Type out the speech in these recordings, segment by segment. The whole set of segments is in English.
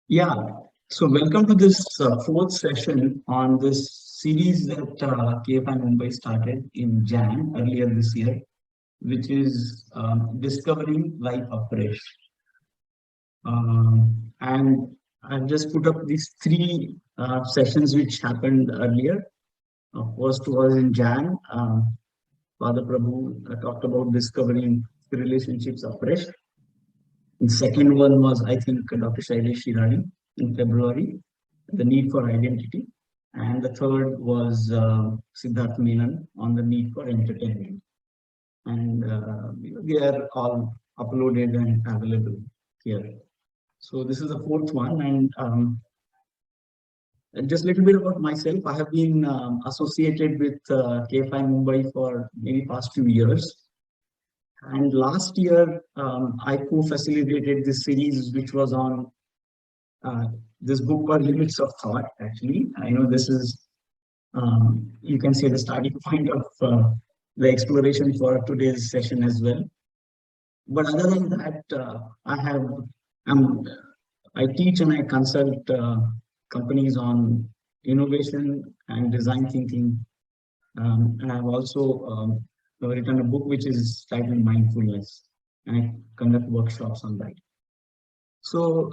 Yeah, so welcome to this fourth session on this series that KFI Mumbai started in Jan earlier this year, which is Discovering Life Afresh. And I've just put up these three sessions which happened earlier. First was in Jan. Father Prabhu talked about discovering relationships afresh. The second one was, I think, Dr. Shailesh Shirani in February, the need for identity. And the third was Siddharth Menon on the need for entertainment. And they are all uploaded and available here. So this is the fourth one. And just a little bit about myself. I have been associated with KFI Mumbai for maybe past few years. And last year, I co-facilitated this series, which was on this book called Limits of Thought, actually. I know this is, you can say, the starting point of the exploration for today's session as well. But other than that, I teach and I consult companies on innovation and design thinking. And I've also written a book which is titled Mindfulness, and I conduct workshops on that. So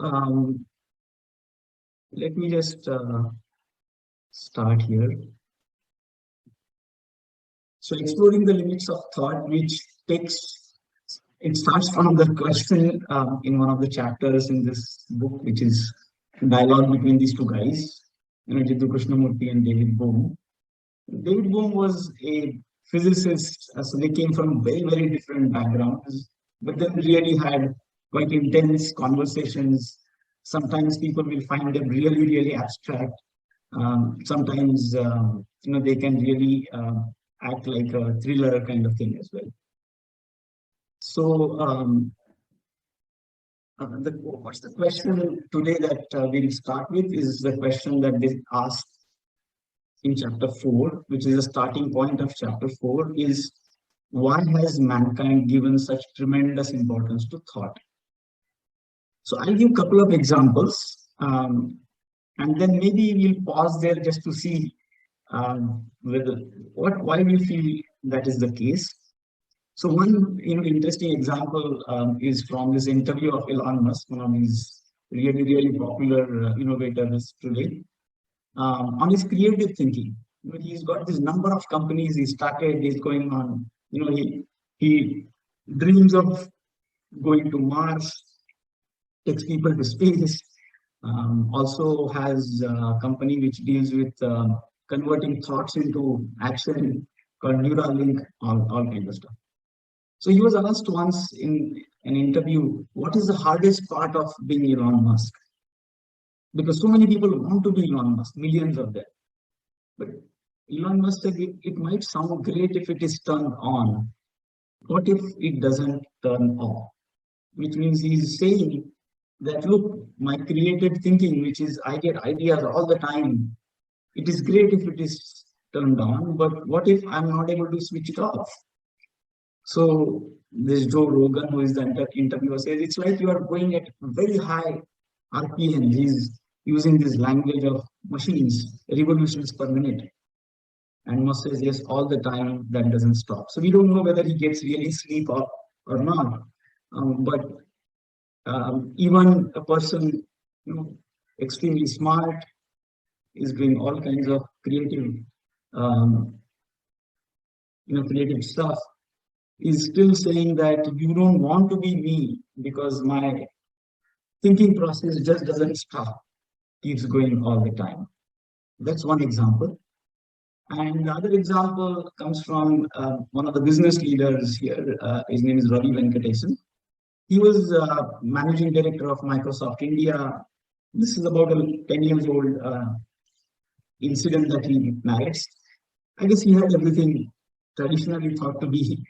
let me just start here. So exploring the limits of thought, which it starts from the question in one of the chapters in this book, which is dialogue between these two guys, Jiddu Krishnamurti and David Bohm. David Bohm was a physicist, so they came from very, very different backgrounds, but they really had quite intense conversations. Sometimes people will find them really, really abstract. Sometimes, they can really act like a thriller kind of thing as well. So, what's the question today that we'll start with is the question that they asked in chapter 4, which is the starting point of chapter 4, is why has mankind given such tremendous importance to thought? So I'll give a couple of examples, and then maybe we'll pause there just to see why we feel that is the case. So one interesting example is from this interview of Elon Musk, one of these really, really popular innovators today, on his creative thinking. He's got this number of companies he started, he's going on, he dreams of going to Mars, takes people to space, also has a company which deals with converting thoughts into action called Neuralink, all kinds of stuff. So he was asked once in an interview, what is the hardest part of being Elon Musk? Because so many people want to be Elon Musk, millions of them. But Elon Musk said it might sound great if it is turned on. What if it doesn't turn off? Which means he's saying that, look, my creative thinking, which is I get ideas all the time, it is great if it is turned on, but what if I'm not able to switch it off? So this Joe Rogan, who is the interviewer, says it's like you are going at very high RPM. He's using this language of machines, revolutions per minute. And Musk says, yes, all the time, that doesn't stop. So we don't know whether he gets really sleep or not. But even a person, extremely smart, is doing all kinds of creative, creative stuff, is still saying that you don't want to be me because my thinking process just doesn't stop, keeps going all the time. That's one example. And the other example comes from one of the business leaders here. His name is Ravi Venkatesan. He was managing director of Microsoft India. This is about a 10 years old incident that he narrates. I guess he had everything traditionally thought to be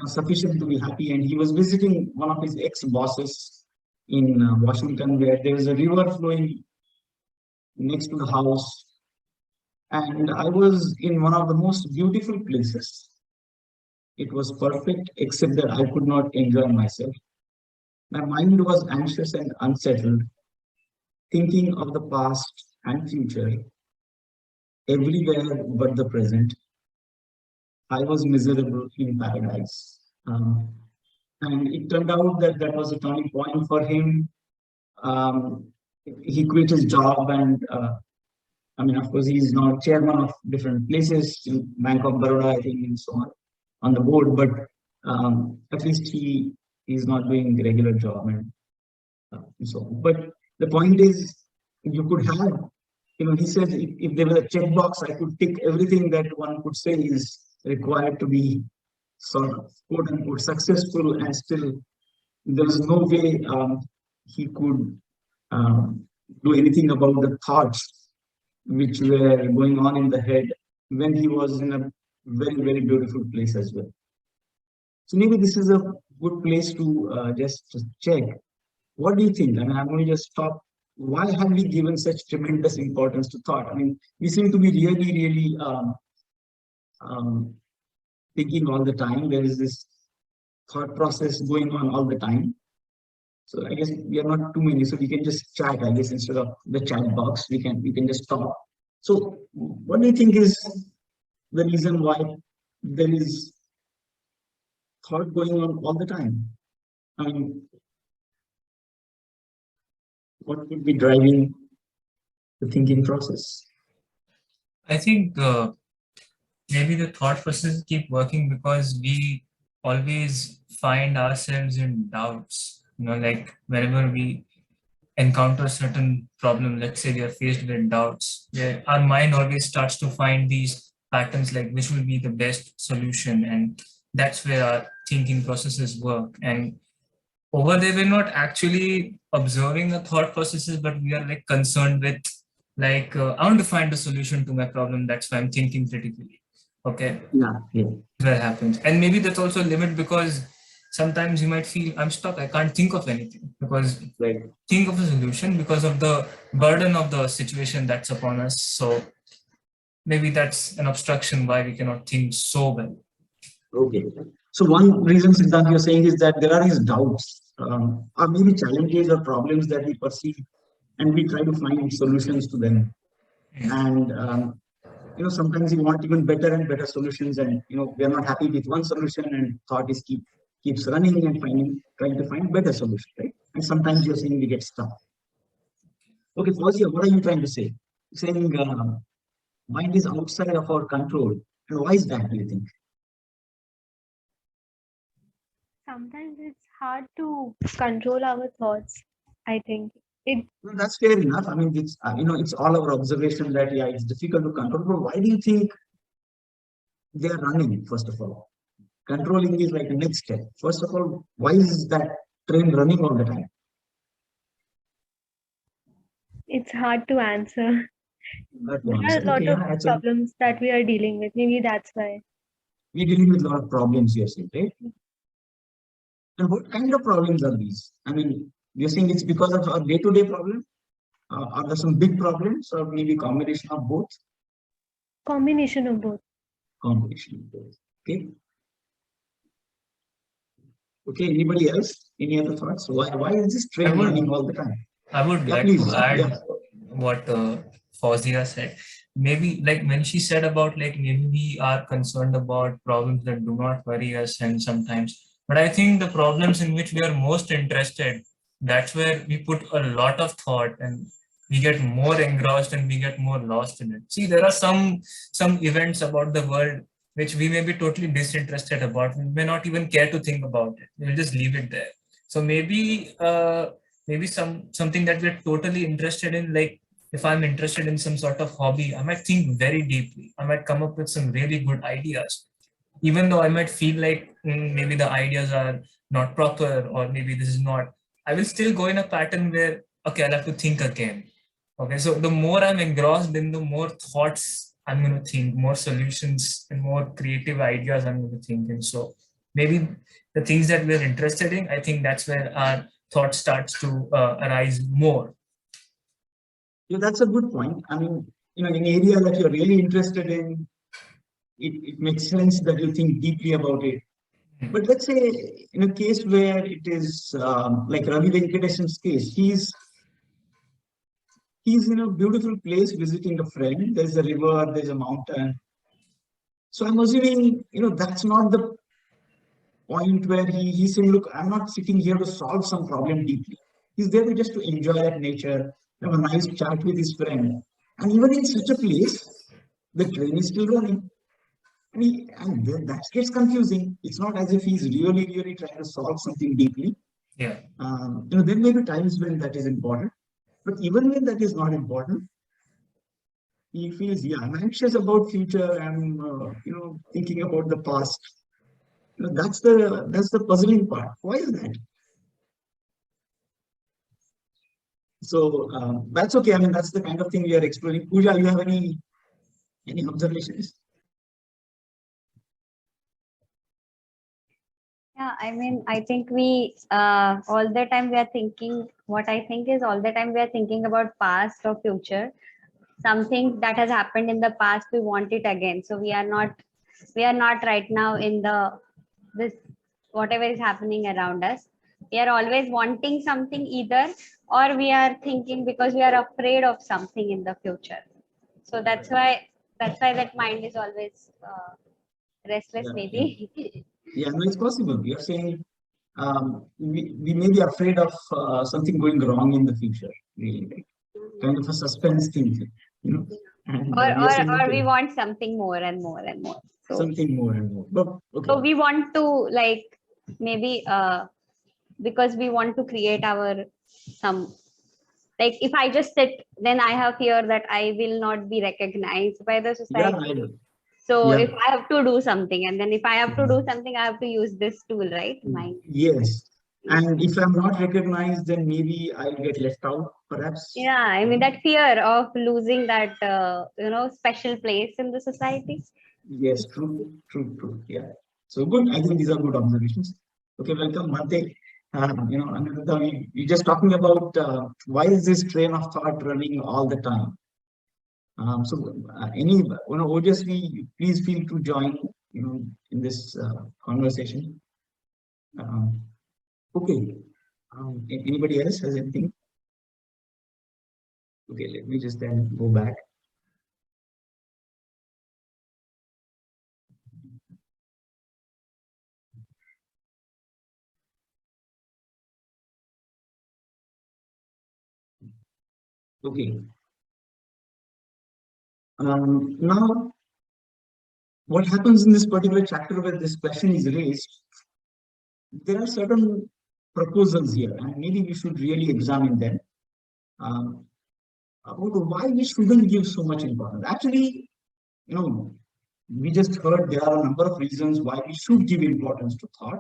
sufficient to be happy. And he was visiting one of his ex-bosses in Washington, where there was a river flowing next to the house. And I was in one of the most beautiful places. It was perfect, except that I could not enjoy myself. My mind was anxious and unsettled. thinking of the past and future, everywhere but the present. I was miserable in paradise. And it turned out that that was a turning point for him. He quit his job and I mean, of course, he's now chairman of different places in Bank of Baroda, I think, and so on the board. But at least he is not doing the regular job and so on. But the point is, you could have, he says, if there was a checkbox, I could tick everything that one could say is required to be sort of quote unquote successful, and still there was no way he could do anything about the thoughts which were going on in the head when he was in a very, very beautiful place as well. So maybe this is a good place to just check. What do you think? I mean, I'm going to just stop. Why have we given such tremendous importance to thought? I mean, we seem to be really, really um, thinking all the time. There is this thought process going on all the time. So I guess we are not too many, so we can just chat, I guess, instead of the chat box, we can just talk. So what do you think is the reason why there is thought going on all the time? I mean, what could be driving the thinking process? I think maybe the thought process keep working because we always find ourselves in doubts. Like whenever we encounter certain problem, let's say we are faced with doubts, our mind always starts to find these patterns, like which will be the best solution, and that's where our thinking processes work. And over there, we're not actually observing the thought processes, but we are like concerned with like I want to find a solution to my problem. That's why I'm thinking critically. Okay. Yeah. Where happens, and maybe that's also a limit because sometimes you might feel I'm stuck. I can't think of anything because think of a solution because of the burden of the situation that's upon us. So maybe that's an obstruction why we cannot think so well. Okay. So one reason, Siddhant, you're saying is that there are these doubts, or maybe challenges or problems that we perceive, and we try to find solutions to them. And sometimes we want even better and better solutions, and we are not happy with one solution, and thought is keeps running and trying to find better solution, right? And sometimes you're saying we get stuck. Okay, Fauziya, what are you trying to say? Saying mind is outside of our control, and why is that? Do you think? Sometimes it's hard to control our thoughts. I think Well, that's fair enough. I mean, it's all our observation that it's difficult to control. But why do you think they are running? First of all, controlling is like the next step. First of all, why is that train running all the time? it's hard to answer. There are a lot of problems that we are dealing with. Maybe that's why. We're dealing with a lot of problems, you're saying, right? And what kind of problems are these? I mean, you're saying it's because of our day-to-day problem? Are there some big problems, or maybe combination of both? Combination of both. Combination of both. Okay. Okay. Anybody else? Any other thoughts? Why is this train running all the time? I would like to add what Fauziya said. Maybe like when she said about like maybe we are concerned about problems that do not worry us, and sometimes. But I think the problems in which we are most interested, that's where we put a lot of thought and we get more engrossed and we get more lost in it. See, there are some events about the world which we may be totally disinterested about. We may not even care to think about it. We'll just leave it there. So maybe maybe something that we're totally interested in, like if I'm interested in some sort of hobby, I might think very deeply. I might come up with some really good ideas, even though I might feel like maybe the ideas are not proper or maybe this is not, I will still go in a pattern where, okay, I'll have to think again. Okay, so the more I'm engrossed in, the more thoughts I'm going to think, more solutions and more creative ideas I'm going to think. And so maybe the things that we're interested in, I think that's where our thought starts to arise more. Yeah, that's a good point. I mean, in an area that you're really interested in, it makes sense that you think deeply about it. But let's say in a case where it is like Ravi Venkatesan's case, he's in a beautiful place visiting a friend. There's a river, there's a mountain. So I'm assuming, that's not the point where he's saying, look, I'm not sitting here to solve some problem deeply. He's there just to enjoy that nature, have a nice chat with his friend. And even in such a place, the train is still running. And then that gets confusing. It's not as if he's really, really trying to solve something deeply. Yeah. There may be times when that is important. But even when that is not important, he feels, yeah, I'm anxious about future. I'm, thinking about the past. That's the puzzling part. Why is that? So that's okay. I mean, that's the kind of thing we are exploring. Pooja, you have any observations? Yeah, I mean, I think we all the time we are thinking. What I think is all the time we are thinking about past or future. Something that has happened in the past, we want it again. So we are not right now in this whatever is happening around us. We are always wanting something either, or we are thinking because we are afraid of something in the future. So that's why that mind is always restless, maybe. Yeah, no, it's possible. You're saying we may be afraid of something going wrong in the future, really, like, kind of a suspense thing, And we are saying, or okay, we want something more and more and more. So, something more and more. But okay. so we want to like maybe because we want to create our some like if I just sit, then I have fear that I will not be recognized by the society. Yeah, So yeah. if I have to do something, and then if I have to do something, I have to use this tool, right? Mind. Yes. And if I'm not recognized, then maybe I'll get left out, perhaps. Yeah, I mean that fear of losing that special place in the society. Yes, true. Yeah. So good. I think these are good observations. Okay, welcome, Mante. Another, we just talking about why is this train of thought running all the time? Obviously, please feel to join, in this conversation. Okay. Anybody else has anything? Okay, let me just then go back. Okay. Now, what happens in this particular chapter where this question is raised, there are certain proposals here, and maybe we should really examine them. About why we shouldn't give so much importance. Actually, we just heard there are a number of reasons why we should give importance to thought.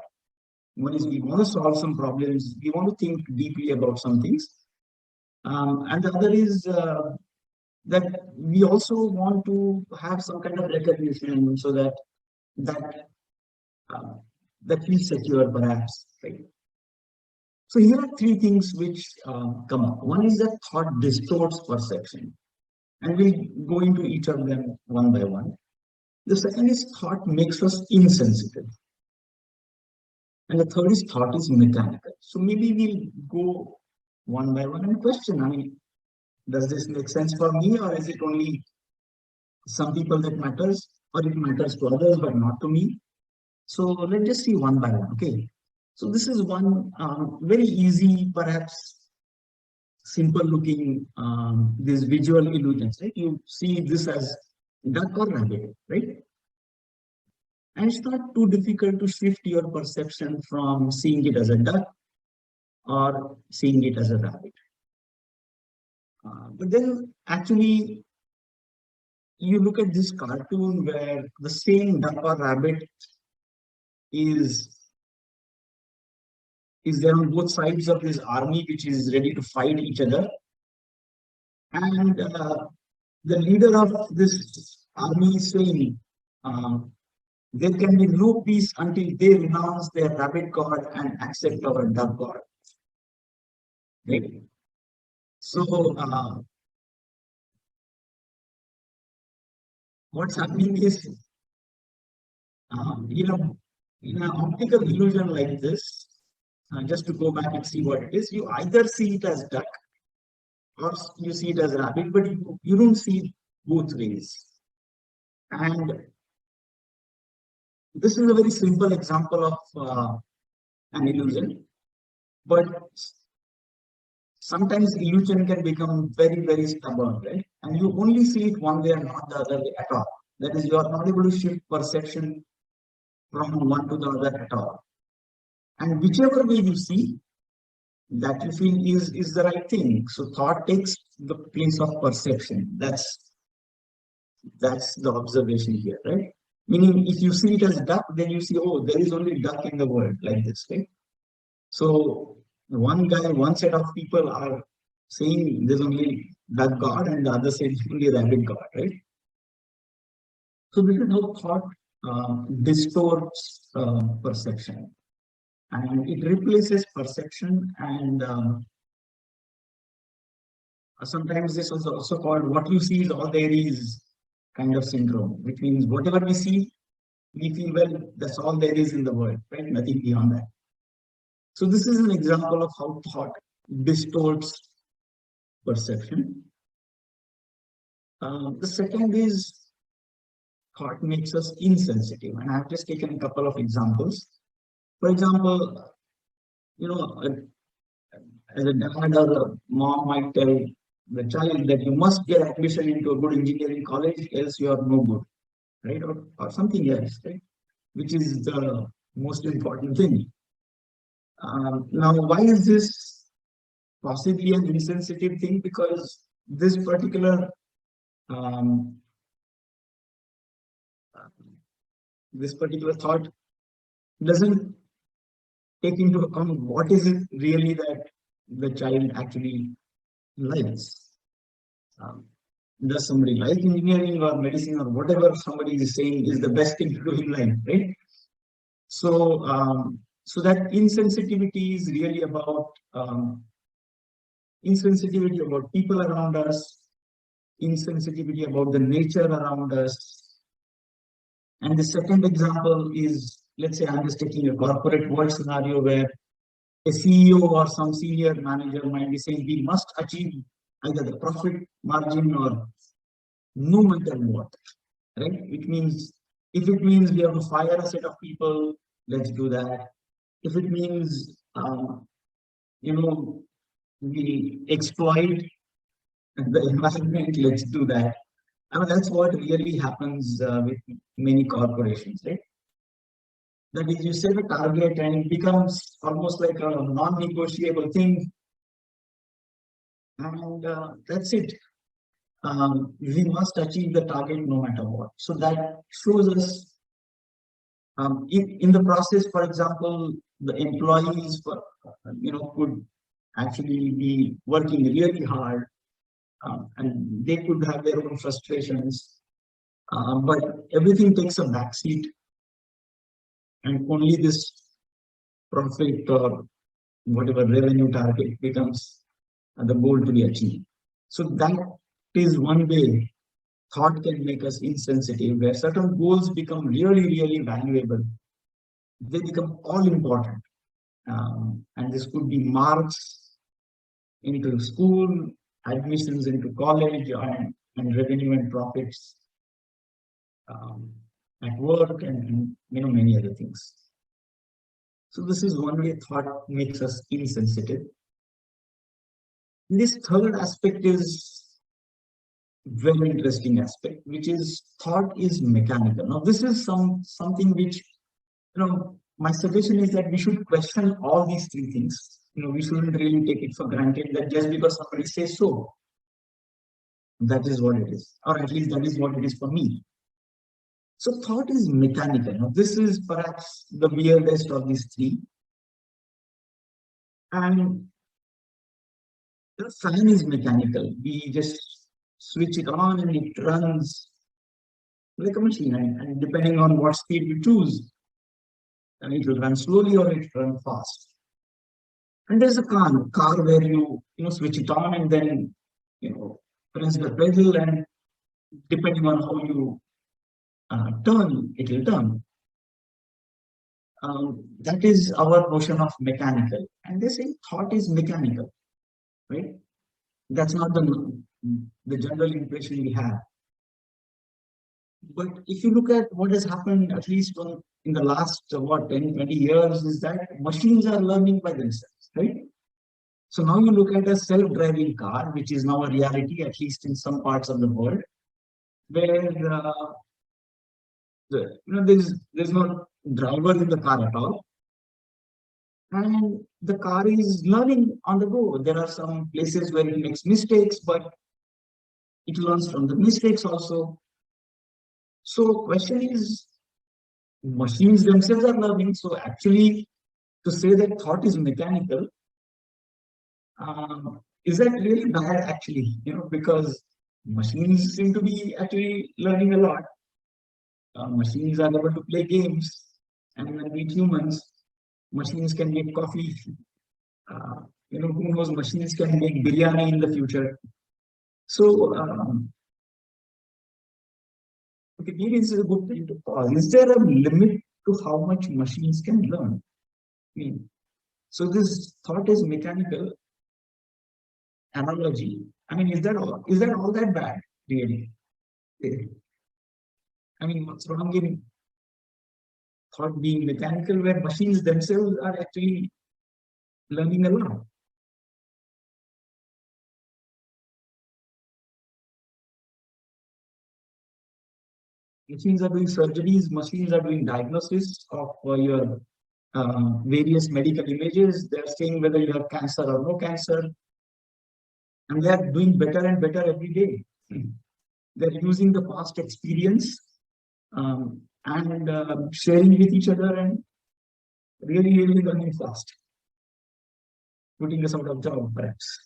One is we want to solve some problems, we want to think deeply about some things. And the other is that we also want to have some kind of recognition so that uh, that feels secure, perhaps. Right? So here are three things which come up. One is that thought distorts perception, and we'll go into each of them one by one. The second is thought makes us insensitive. And the third is thought is mechanical. So maybe we'll go one by one and question, I mean, does this make sense for me, or is it only some people that matters, or it matters to others but not to me? So let's just see one by one. Okay. So this is one very easy, perhaps simple looking, these visual illusions, right? You see this as duck or rabbit, right? And it's not too difficult to shift your perception from seeing it as a duck or seeing it as a rabbit. But then actually, you look at this cartoon where the same duck or rabbit is there on both sides of this army, which is ready to fight each other. And the leader of this army is saying, there can be no peace until they renounce their rabbit god and accept our duck god. Right? So, what's happening is, in an optical illusion like this, just to go back and see what it is, you either see it as duck or you see it as rabbit, but you don't see it both ways. And this is a very simple example of an illusion, but sometimes illusion can become very, very stubborn, right? And you only see it one way and not the other way at all. That is, you are not able to shift perception from one to the other at all. And whichever way you see, that you feel is the right thing. So thought takes the place of perception. That's the observation here, right? Meaning, if you see it as duck, then you see, oh, there is only duck in the world, like this, right? So one set of people are saying there's only duck God, and the other side only rabbit God, right? So this is how thought distorts perception, and it replaces perception. And sometimes this is also called what you see is all there is kind of syndrome, which means whatever we see, we feel, well, that's all there is in the world, right? Nothing beyond that. So this is an example of how thought distorts perception. The second is thought makes us insensitive, and I've just taken a couple of examples. For example, as a dad or a mom might tell the child that you must get admission into a good engineering college, else you are no good, right? Or something else, right? Which is the most important thing. Now, why is this possibly an insensitive thing? Because this particular thought doesn't take into account what is it really that the child actually likes. Does somebody like engineering or medicine or whatever somebody is saying is the best thing to do in life, right? So, so that insensitivity is really about insensitivity about people around us, insensitivity about the nature around us. And the second example is, let's say I'm just taking a corporate world scenario where a CEO or some senior manager might be saying we must achieve either the profit margin or no matter what, right? Which means, if it means we have to fire a set of people, let's do that. If it means, we exploit the environment, let's do that. I mean, that's what really happens with many corporations, right? That is, you set a target and it becomes almost like a non-negotiable thing. And that's it. We must achieve the target no matter what. So that shows us, in the process, for example, the employees, could actually be working really hard, and they could have their own frustrations, but everything takes a backseat, and only this profit or whatever revenue target becomes the goal to be achieved. So that is one way thought can make us insensitive, where certain goals become really, really valuable. They become all important. And this could be marks into school, admissions into college, and revenue and profits at work, and many other things. So this is one way thought makes us insensitive. This third aspect is very interesting aspect, which is thought is mechanical. Now, this is something which, my suggestion is that we should question all these three things. We shouldn't really take it for granted that just because somebody says so, that is what it is, or at least that is what it is for me. So thought is mechanical. Now, this is perhaps the weirdest of these three. And the fan is mechanical. We just switch it on and it runs like a machine, and depending on what speed we choose, and it will run slowly or it will run fast. And there's a car where you switch it on and then press the pedal, and depending on how you turn, it will turn. That is our notion of mechanical, and they say thought is mechanical, right? That's not the general impression we have. But if you look at what has happened, at least in the last, 10, 20 years, is that machines are learning by themselves, right? So now you look at a self-driving car, which is now a reality, at least in some parts of the world, where there's no driver in the car at all, and the car is learning on the go. There are some places where it makes mistakes, but it learns from the mistakes also. So question is, machines themselves are learning. So actually, to say that thought is mechanical, is that really bad actually? Because machines seem to be actually learning a lot. Machines are able to play games, and when we humans, machines can make coffee. Who knows? Machines can make biryani in the future. So, okay, maybe this is a good thing to pause. Is there a limit to how much machines can learn? So this thought is mechanical analogy. Is that all that bad, really? What's wrong in thought being mechanical where machines themselves are actually learning a lot? Machines are doing surgeries, machines are doing diagnosis of your various medical images. They're saying whether you have cancer or no cancer. And they are doing better and better every day. They're using the past experience and sharing with each other and really, really learning fast. Putting us out of job, perhaps.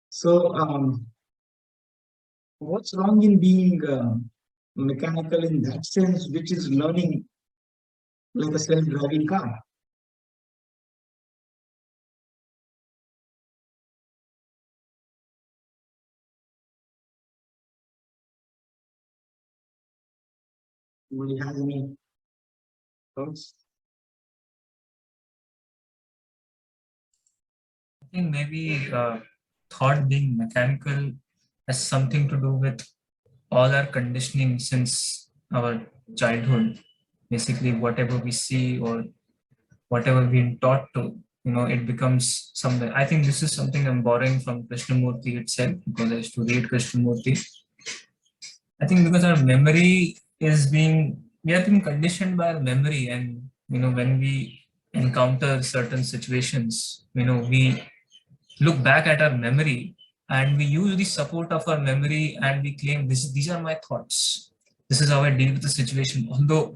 So, what's wrong in being mechanical in that sense, which is learning like a self-driving car? Anybody has any thoughts? I think maybe thought being mechanical has something to do with all our conditioning since our childhood. Basically, whatever we see or whatever we've been taught to, it becomes something. I think this is something I'm borrowing from Krishnamurti itself, because I used to read Krishnamurti. I think because our memory we have been conditioned by our memory, and when we encounter certain situations, we look back at our memory and we use the support of our memory and we claim these are my thoughts. This is how I deal with the situation. Although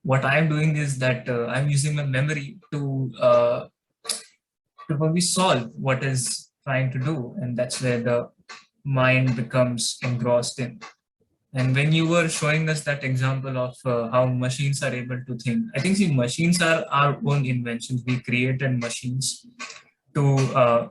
what I'm doing is that I'm using my memory to probably solve what is trying to do, and that's where the mind becomes engrossed in. And when you were showing us that example of how machines are able to think, I think machines are our own inventions. We created machines to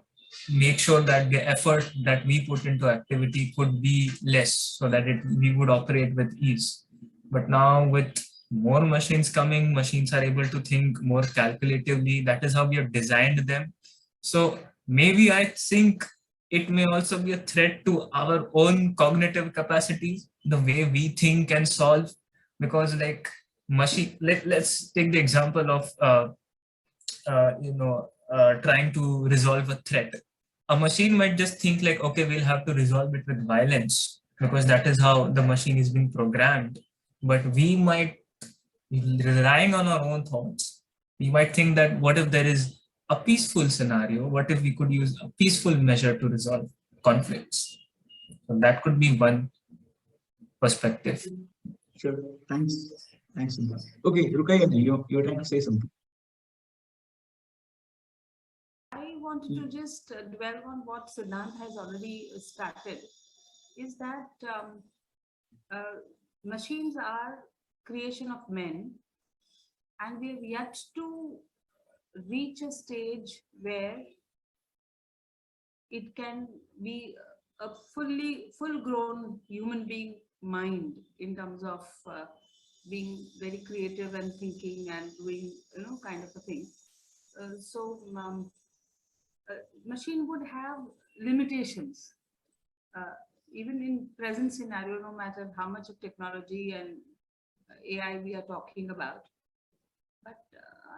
make sure that the effort that we put into activity could be less, so that we would operate with ease. But now with more machines coming, machines are able to think more calculatively. That is how we have designed them. So maybe I think it may also be a threat to our own cognitive capacities, the way we think and solve. Because let's take the example of trying to resolve a threat. A machine might just think like, okay, we'll have to resolve it with violence because that is how the machine is being programmed. But we might, relying on our own thoughts, we might think that what if there is a peaceful scenario? What if we could use a peaceful measure to resolve conflicts? So that could be one perspective. Sure. Thanks. Thanks. Okay, Rukaya, you're trying to say something. I wanted to just dwell on what Siddhant has already started, is that machines are creation of men, and we have yet to reach a stage where it can be a full-grown human being mind in terms of being very creative and thinking and doing kind of a thing. machine would have limitations. Even in present scenario, no matter how much of technology and AI we are talking about, but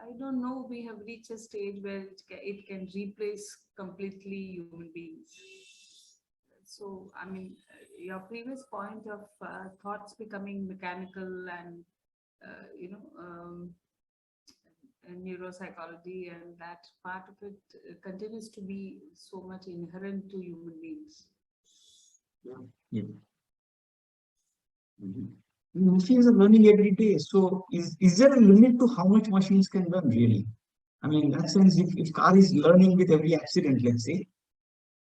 I don't know, we have reached a stage where it can replace completely human beings. So, I mean, your previous point of thoughts becoming mechanical and, you know, and neuropsychology and that part of it continues to be so much inherent to human beings. Yeah. Yeah. Machines are learning every day. So is there a limit to how much machines can learn really? I mean, in that sense, if car is learning with every accident, let's say,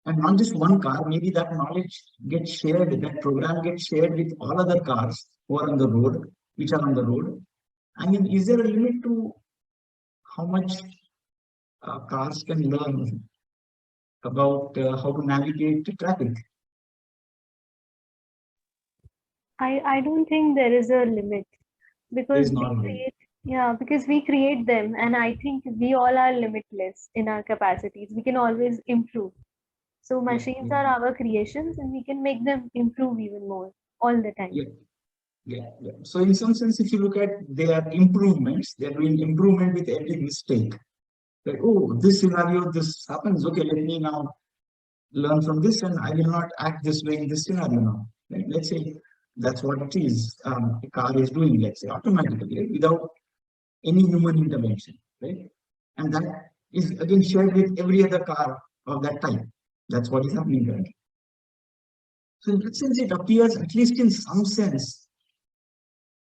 and not just one car, maybe that knowledge gets shared, that program gets shared with all other cars who are on the road, which are on the road. I mean, is there a limit to how much cars can learn about how to navigate the traffic? I don't think there is a limit There because is we not a limit. create, yeah, because we create them, and I think we all are limitless in our capacities. We can always improve. So Yeah, machines yeah, are our creations, and we can make them improve even more all the time. yeah. Yeah, yeah. So in some sense, if you look at their improvements, they're doing improvement with every mistake. Like, oh, this scenario, this happens. Okay, let me now learn from this, and I will not act this way in this scenario now. Right? Let's say that's what it is. A car is doing, let's say, automatically, right? Without any human intervention, right? And that is again shared with every other car of that type. That's what is happening currently. So in that sense, it appears, at least in some sense,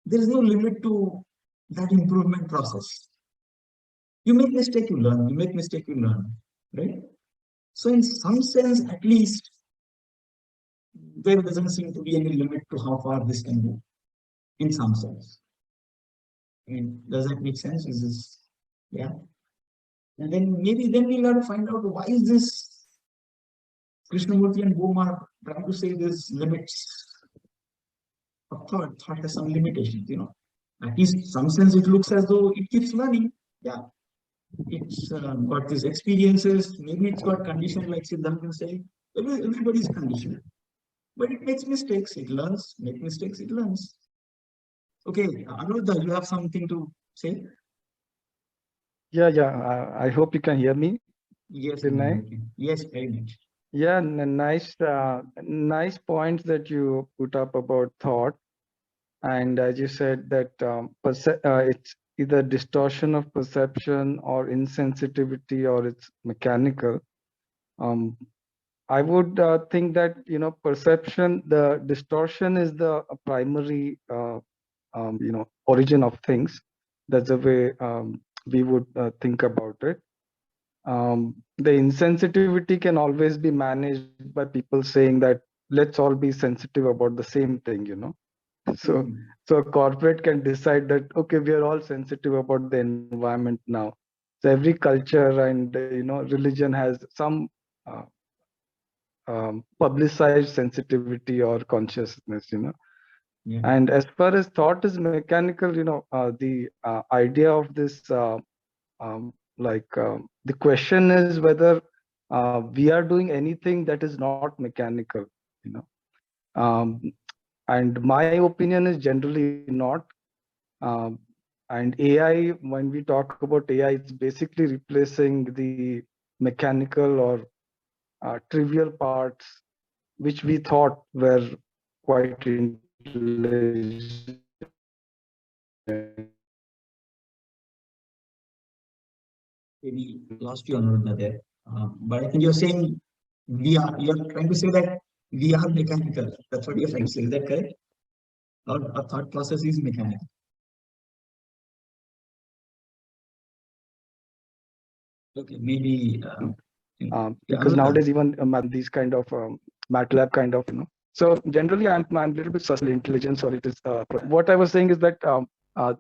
there is no limit to that improvement process. You make mistake, you learn. You make mistake, you learn. Right? So in some sense, at least, there doesn't seem to be any limit to how far this can go. In some sense. I mean, does that make sense? Is this, yeah? And then maybe then we'll have to find out why is this Krishnamurti and Bohm are trying to say this limits of thought. Thought has some limitations, At least some sense it looks as though it keeps learning. Yeah. It's got these experiences. Maybe it's got conditioned, like Siddham can say. Everybody's conditioned. But it makes mistakes. It learns. Make mistakes. It learns. Okay, Anuruddha, you have something to say? Yeah. I hope you can hear me. Yes, Vinay. Yes, very much. Yeah, nice points that you put up about thought. And as you said that it's either distortion of perception or insensitivity or it's mechanical. I would think that, perception, the distortion is the primary, origin of things. That's the way we would think about it. The insensitivity can always be managed by people saying that let's all be sensitive about the same thing. So, so a corporate can decide that, okay, we are all sensitive about the environment now. So every culture and, religion has some publicized sensitivity or consciousness. Yeah. And as far as thought is mechanical, the idea of this, the question is whether we are doing anything that is not mechanical, you know. And my opinion is generally not. And AI, when we talk about AI, it's basically replacing the mechanical or trivial parts which we thought were quite intelligent. Maybe lost you, Anuruddha, there. But I think you're saying you're trying to say that we are mechanical. That's what you're trying to say. Is that correct? Our thought process is mechanical. Okay, maybe. Because nowadays even these kind of MATLAB kind of, So generally I'm a little bit social intelligence, or it is what I was saying is that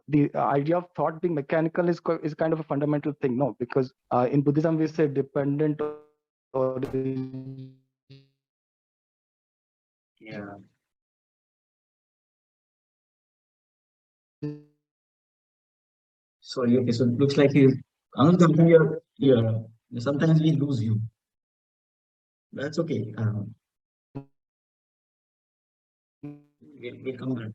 the idea of thought being mechanical is kind of a fundamental thing. No, because in Buddhism we say dependent origin. Yeah. Sorry. Okay, so it looks like Anuruddha, you're Sometimes we lose you. That's okay. We'll come back.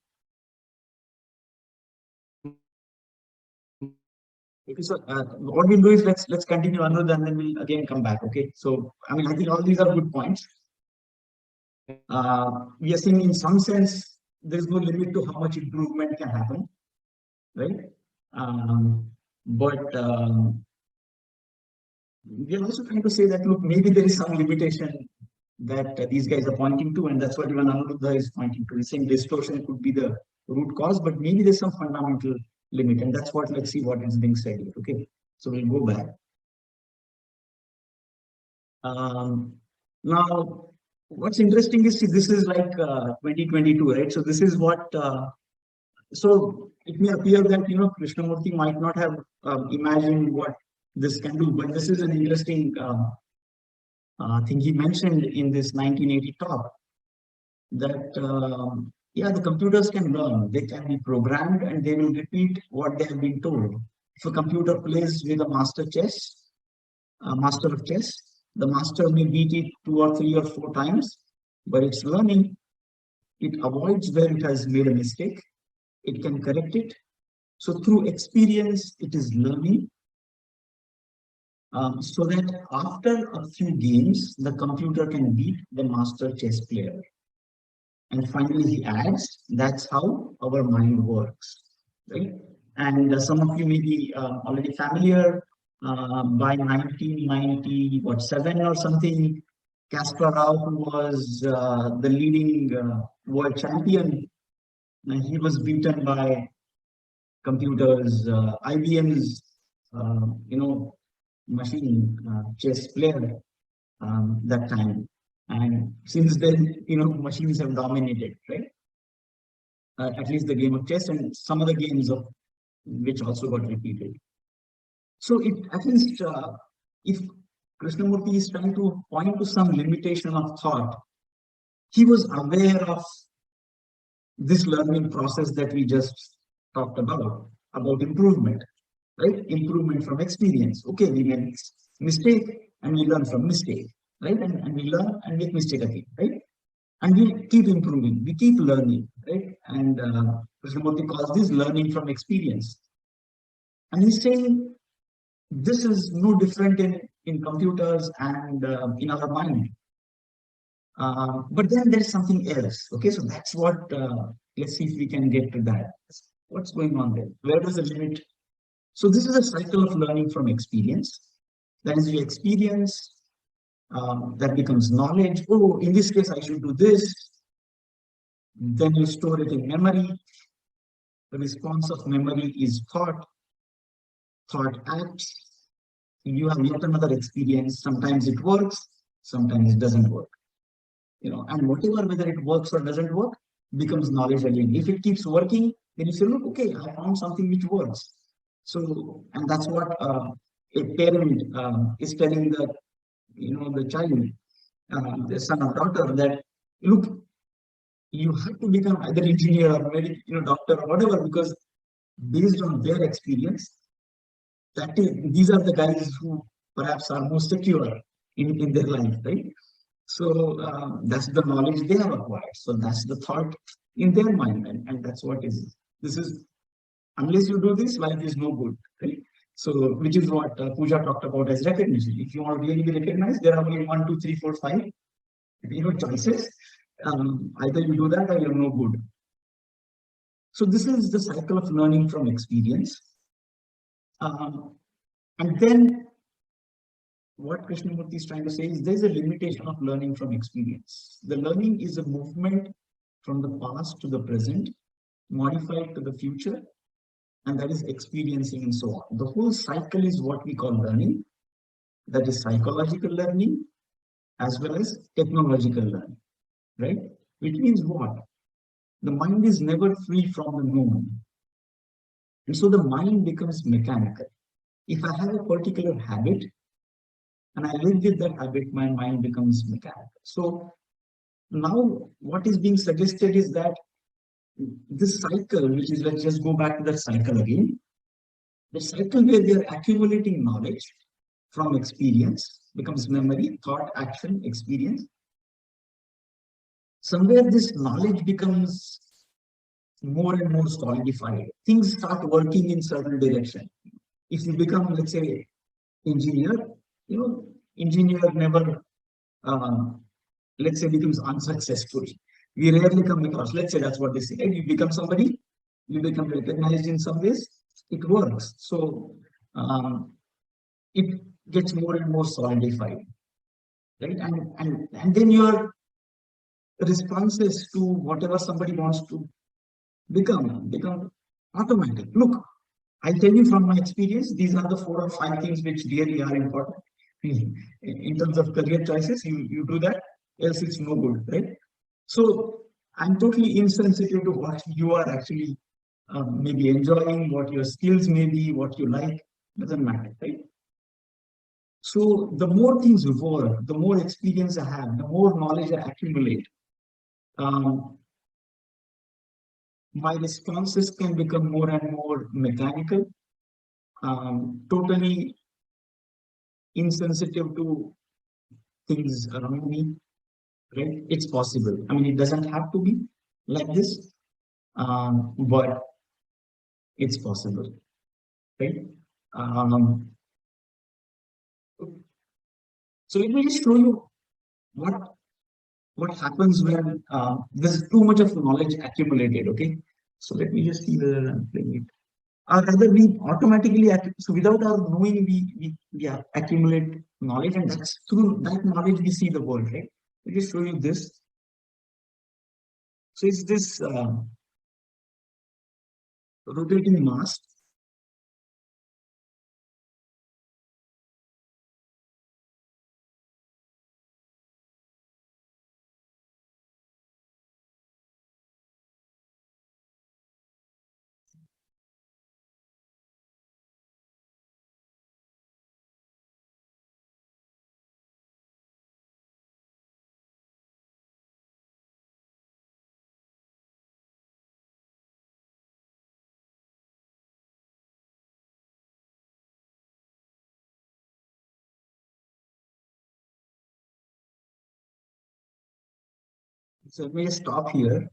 Okay, so what we'll do is let's continue Anuruddha, and then we'll again come back. Okay, so I mean I think all these are good points. We are seeing in some sense there is no limit to how much improvement can happen, right? But we are also trying to say that look, maybe there is some limitation that these guys are pointing to, and that's what even Anuruddha is pointing to. He's saying distortion could be the root cause, but maybe there's some fundamental limit, and that's what, let's see what is being said here. Okay, so we'll go back. Now, what's interesting is, see, this is like 2022, right? So this is what, so it may appear that, you know, Krishnamurti might not have imagined what this can do, but this is an interesting thing he mentioned in this 1980 talk, that yeah, the computers can learn, they can be programmed, and they will repeat what they have been told. If a computer plays with a master of chess, the master may beat it 2 or 3 or 4 times, but it's learning. It avoids where it has made a mistake. It can correct it. So through experience, it is learning. So that after a few games, the computer can beat the master chess player. And finally, he adds, that's how our mind works, right? And some of you may be already familiar. By 1997 or something, Kasparov, who was the leading world champion, and he was beaten by computers, IBM's, you know, machine chess player that time. And since then, you know, machines have dominated, right? At least the game of chess and some other games of which also got repeated. So it, at least if Krishnamurti is trying to point to some limitation of thought, he was aware of this learning process that we just talked about improvement, right? Improvement from experience. Okay, we make mistake and we learn from mistake, right? And we learn and make mistake again, right? And we keep improving, we keep learning, right? And Krishnamurti calls this learning from experience. And he's saying this is no different in computers and in our mind. But then there's something else. Okay, so that's what, let's see if we can get to that. What's going on there? Where does the limit? So this is a cycle of learning from experience. That is, you experience, that becomes knowledge. Oh, in this case, I should do this. Then you store it in memory. The response of memory is thought. Thought acts. You have yet another experience. Sometimes it works, sometimes it doesn't work. You know, and whatever, whether it works or doesn't work, becomes knowledge again. If it keeps working, then you say, look, okay, I found something which works. So, and that's what a parent is telling the, you know, the child, the son or daughter, that look, you have to become either engineer or medic, you know, doctor or whatever, because based on their experience, that is, these are the guys who perhaps are most secure in their life, right? So that's the knowledge they have acquired. So that's the thought in their mind, and that's what is. This is, unless you do this, life is no good, right? So, which is what Pooja talked about as recognition. If you want to really be recognized, there are only 1, 2, 3, 4, 5, you know, choices. Either you do that or you're no good. So this is the cycle of learning from experience. And then what Krishnamurti is trying to say is there's a limitation of learning from experience. The learning is a movement from the past to the present, modified to the future, and that is experiencing and so on. The whole cycle is what we call learning. That is psychological learning as well as technological learning, right? Which means what? The mind is never free from the known. And so the mind becomes mechanical. If I have a particular habit and I live with that habit, my mind becomes mechanical. So now what is being suggested is that this cycle, which is, let's just go back to that cycle again, the cycle where we are accumulating knowledge from experience, becomes memory, thought, action, experience. Somewhere this knowledge becomes more and more solidified. Things start working in certain direction. If you become, let's say, engineer, engineer never, let's say, becomes unsuccessful. We rarely come across, let's say that's what they say, right? You become somebody, you become recognized in some ways, it works. So it gets more and more solidified, right? And then your responses to whatever somebody wants to become automatic. Look, I tell you from my experience, these are the 4 or 5 things which really are important. In terms of career choices, you do that, else it's no good, right? So I'm totally insensitive to what you are actually maybe enjoying, what your skills may be, what you like, doesn't matter, right? So the more things evolve, the more experience I have, the more knowledge I accumulate, my responses can become more and more mechanical, totally insensitive to things around me, right? It's possible. I mean, it doesn't have to be like this, but it's possible, right? So let me just show you what happens when there's too much of knowledge accumulated, okay? So let me just see whether I'm playing it. Or rather, we automatically, so without our knowing, we accumulate knowledge, and that's through that knowledge we see the world, right? Let me just show you this. So it's this rotating mass. So let me just stop here.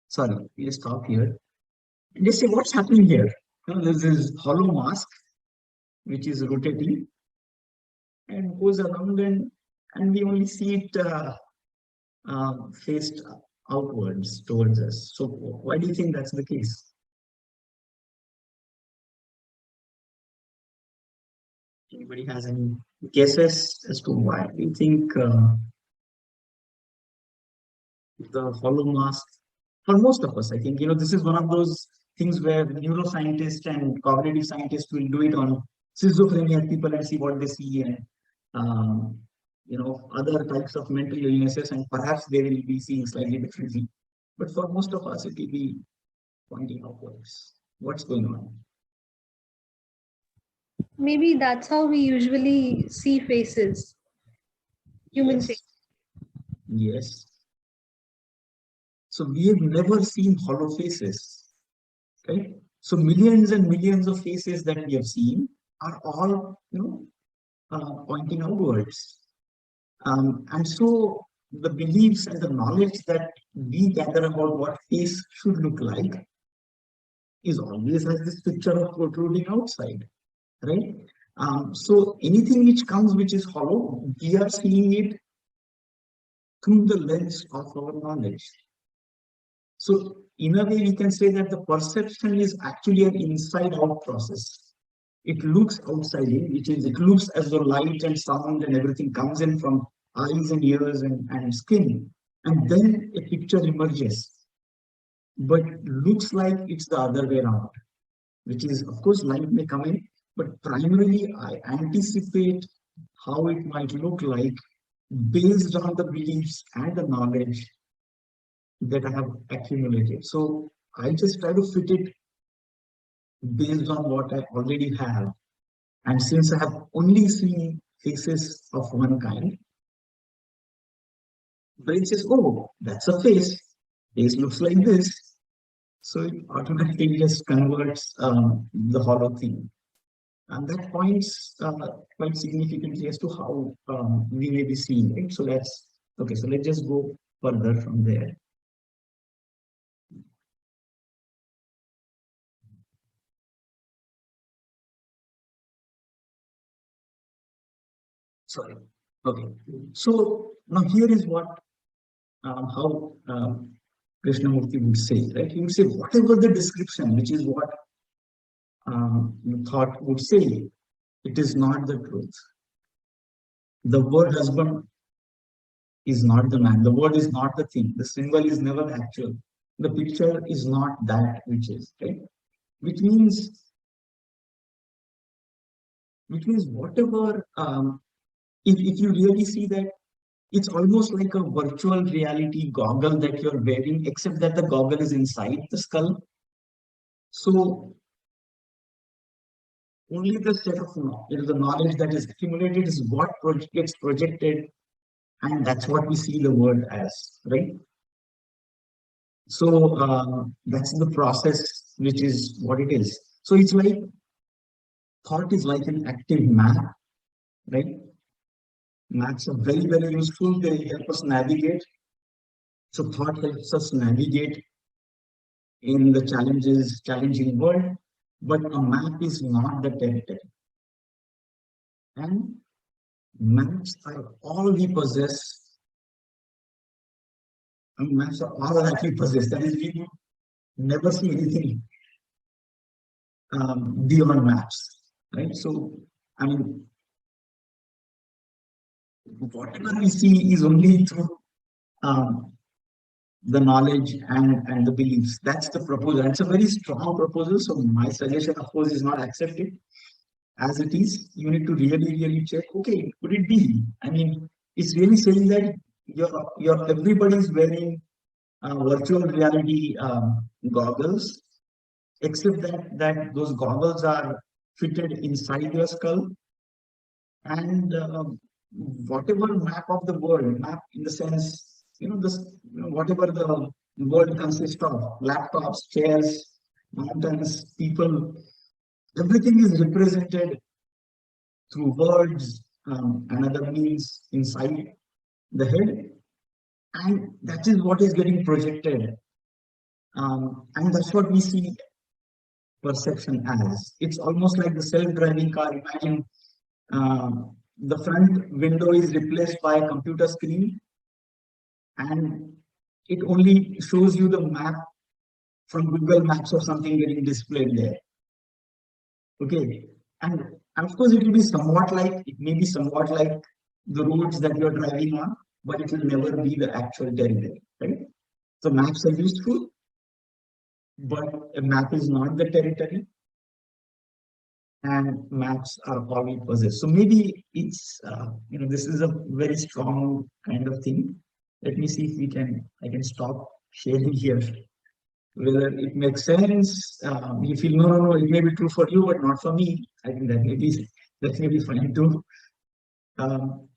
Sorry, let me just stop here. And just say what's happening here. There's this hollow mask which is rotating and goes around, and we only see it faced outwards towards us. So why do you think that's the case? Anybody has any guesses as to why? Do you think the hollow mask, for most of us, I think, this is one of those things where neuroscientists and cognitive scientists will do it on schizophrenia people and see what they see, and other types of mental illnesses, and perhaps they will be seeing slightly differently. But for most of us, it will be pointing upwards. What's going on? Maybe that's how we usually see faces. Human faces. Yes. So we have never seen hollow faces, right? So millions and millions of faces that we have seen are all, pointing outwards. And so the beliefs and the knowledge that we gather about what face should look like is always as this picture of protruding outside, right? So anything which comes which is hollow, we are seeing it through the lens of our knowledge. So in a way, we can say that the perception is actually an inside-out process. It looks outside in, which is, it looks as though light and sound and everything comes in from eyes and ears and skin, and then a picture emerges. But looks like it's the other way around, which is, of course, light may come in, but primarily I anticipate how it might look like based on the beliefs and the knowledge that I have accumulated. So I just try to fit it based on what I already have. And since I have only seen faces of one kind, brain says, oh, that's a face. Face looks like this. So it automatically just converts the hollow thing. And that points quite significantly as to how we may be seeing, right? So let's, okay, so let's just go further from there. Sorry. Okay. So now here is what how Krishnamurti would say, right? He would say whatever the description, which is what thought would say, it is not the truth. The word husband is not the man. The word is not the thing. The symbol is never actual. The picture is not that which is, right? Which means whatever, if you really see that, it's almost like a virtual reality goggle that you're wearing, except that the goggle is inside the skull. So only the set of the knowledge that is accumulated is what gets projected, and that's what we see the world as, right? So that's the process, which is what it is. So it's like thought is like an active map, right? Maps are very, very useful. They help us navigate. So thought helps us navigate in the challenging world, but a map is not the territory. And maps are all we possess. And maps are all that we possess. That is, we never see anything beyond maps, right? So, I mean, whatever we see is only through the knowledge and the beliefs. That's the proposal. It's a very strong proposal. So my suggestion, of course, is not accepted as it is. You need to really check. Okay, could it be? I mean, it's really saying that everybody is wearing virtual reality goggles, except that those goggles are fitted inside your skull, and whatever map of the world, map in the sense, whatever the world consists of, laptops, chairs, mountains, people, everything is represented through words and other means inside the head, and that is what is getting projected, and that's what we see perception as. It's almost like the self-driving car. Imagine the front window is replaced by a computer screen, and it only shows you the map from Google Maps or something getting displayed there. Okay, and of course it will be somewhat like, it may be somewhat like the roads that you're driving on, but it will never be the actual territory, right? So maps are useful, but a map is not the territory, and maps are all we possess. So maybe it's this is a very strong kind of thing. Let me see if I can stop sharing here. Whether it makes sense, you feel no, it may be true for you, but not for me. I think that may be fine too.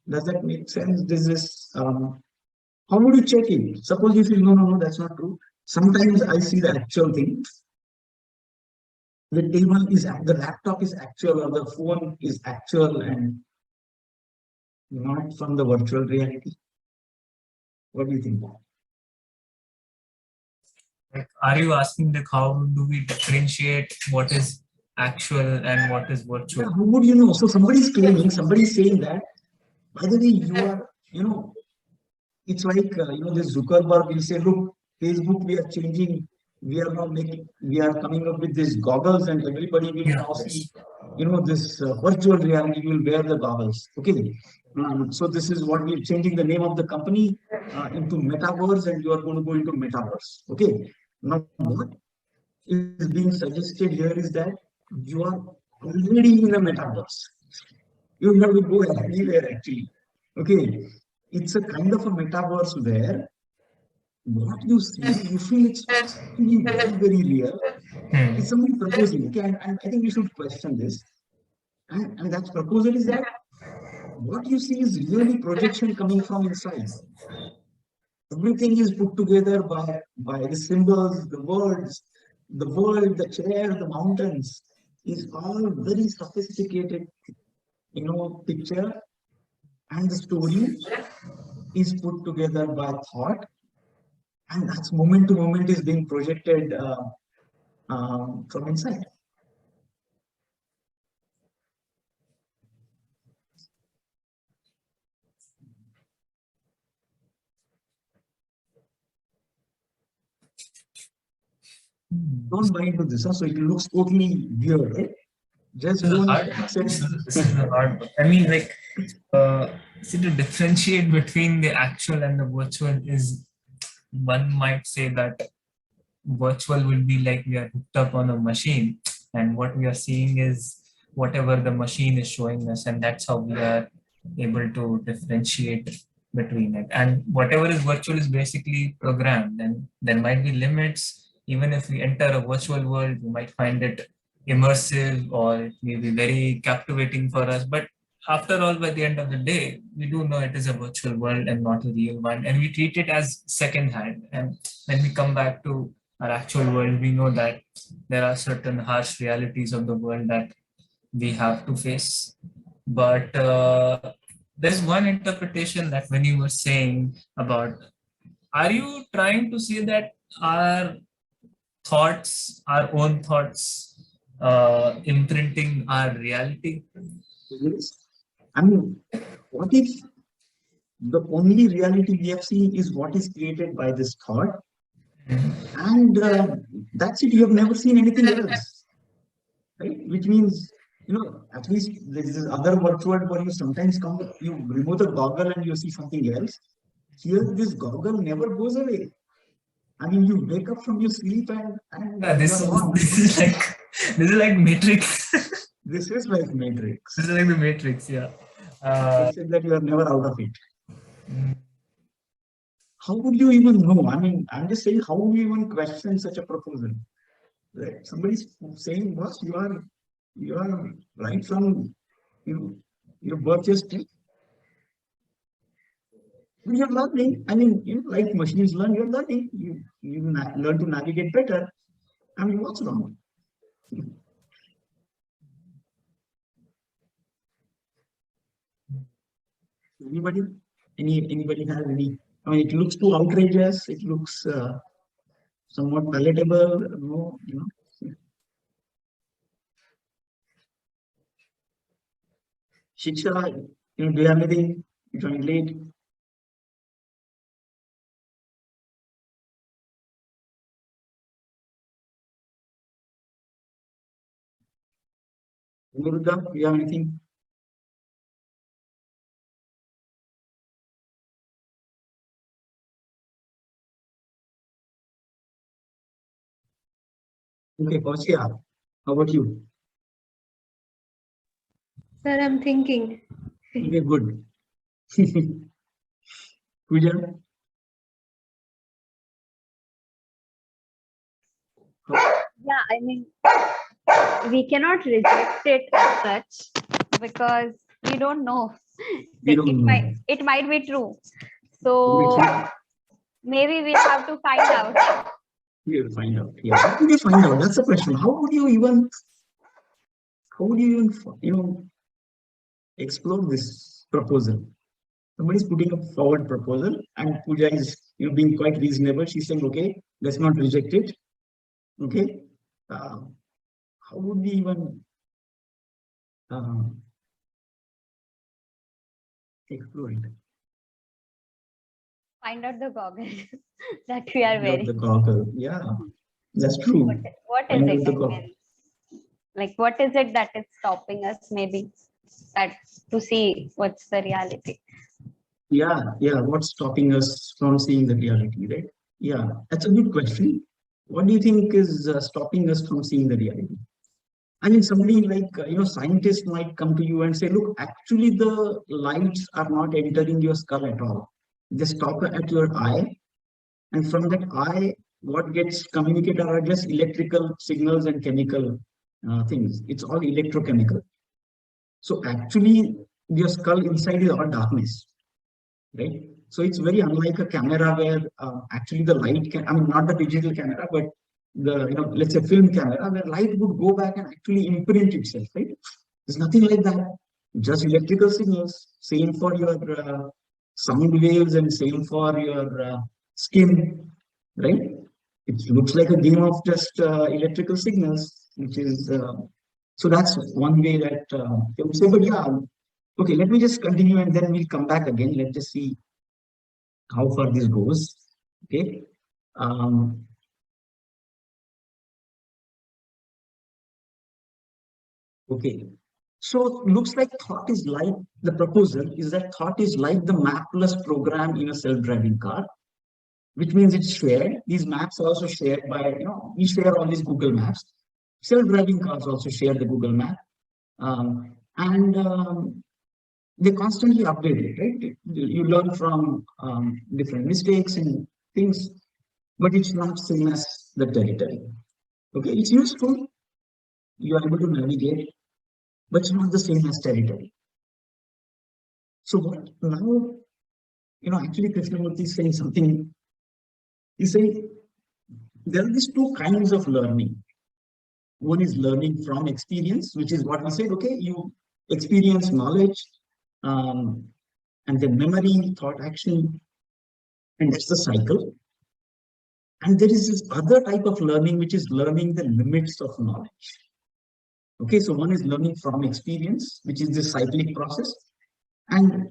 Does that make sense? This is how would you check it? Suppose you feel no, that's not true. Sometimes I see the actual thing. The table is, the laptop is actual, or the phone is actual and not from the virtual reality. What do you think? Like, are you asking like how do we differentiate what is actual and what is virtual? Yeah, how would you know? So somebody's claiming, somebody's saying that, by the way, you are, it's like, this Zuckerberg will say, look, Facebook, we are changing, we are coming up with these goggles, and everybody will now see, this virtual reality, will wear the goggles. Okay. So this is what we're changing the name of the company into Metaverse, and you are going to go into Metaverse. Okay. Now, what is being suggested here is that you are already in the Metaverse. You don't have to go anywhere actually. Okay. It's a kind of a metaverse where what you see, you feel it's actually very, very real. It's somebody proposing, okay, and I think we should question this. And that proposal is that what you see is really projection coming from inside. Everything is put together by the symbols, the words, the world, the chair, the mountains. is all very sophisticated, picture, and the story is put together by thought, and that's moment to moment is being projected from inside. Don't buy into this, so it looks totally weird, right? Just don't accept. This is a hard one. I mean, like, see, to differentiate between the actual and the virtual is, one might say that virtual will be like we are hooked up on a machine, and what we are seeing is whatever the machine is showing us, and that's how we are able to differentiate between it. And whatever is virtual is basically programmed, and there might be limits. Even if we enter a virtual world, we might find it immersive, or it may be very captivating for us. But after all, by the end of the day, we do know it is a virtual world and not a real one, and we treat it as secondhand. And when we come back to our actual world, we know that there are certain harsh realities of the world that we have to face. But there's one interpretation that when you were saying about, are you trying to say that our thoughts, our own thoughts, imprinting our reality? Yes. I mean, what if the only reality we have seen is what is created by this thought, and that's it? You have never seen anything else, right? Which means, at least there is this other virtual where you sometimes come, you remove the goggle and you see something else. Here, this goggle never goes away. I mean, you wake up from your sleep and Yeah, this is like Matrix. This is like Matrix. This is like the Matrix, yeah. Except that you are never out of it. How would you even know? I mean, I'm just saying, how would you even question such a proposal? Right? Somebody's saying, boss, you are right from your birth history. You're learning. I mean, like machines learn, you're learning. You learn to navigate better. I mean, what's wrong? Anybody? Anybody has any? I mean, it looks too outrageous. It looks somewhat palatable. No, Shiksha, do you have anything? You joined late. Murga, do you have anything? Okay, Kaushia, how about you? Sir, I'm thinking. Okay, good. Pooja? Yeah, I mean, we cannot reject it as such because we don't know. We don't know. It might be true. So maybe we'll have to find out. We'll find out. Yeah. How would you find out? That's the question. How would you even, explore this proposal? Somebody's putting a forward proposal, and Pooja is, being quite reasonable. She's saying, okay, let's not reject it. Okay. How would we even explore it? Find out the goggles that we are wearing. The goggle. Yeah, that's true. What is it? Like, what is it that is stopping us? Maybe that to see what's the reality. Yeah. What's stopping us from seeing the reality, right? Yeah, that's a good question. What do you think is stopping us from seeing the reality? I mean, somebody like, scientists might come to you and say, look, actually the lights are not entering your skull at all. They stop at your eye. And from that eye, what gets communicated are just electrical signals and chemical things. It's all electrochemical. So actually, your skull inside is all darkness, right? So it's very unlike a camera where actually the light can, I mean, not the digital camera, but the, let's say film camera, the light would go back and actually imprint itself, right? There's nothing like that. Just electrical signals. Same for your sound waves and same for your skin, right? It looks like a game of just electrical signals, which is so that's one way that they would say. But yeah, okay, let me just continue and then we'll come back again. Let's just see how far this goes. Okay. Okay. So looks like thought is like, the proposal is that thought is like the mapless program in a self-driving car, which means it's shared. These maps are also shared by, we share all these Google Maps. Self-driving cars also share the Google Map. They constantly update it, right? You learn from different mistakes and things, but it's not same as the territory. Okay, it's useful. You are able to navigate, but it's not the same as territory. So what now, actually Krishnamurti is saying something. He's saying there are these two kinds of learning. One is learning from experience, which is what we said, okay, you experience knowledge, and then memory, thought, action, and that's the cycle. And there is this other type of learning, which is learning the limits of knowledge. Okay, so one is learning from experience, which is this cyclic process. And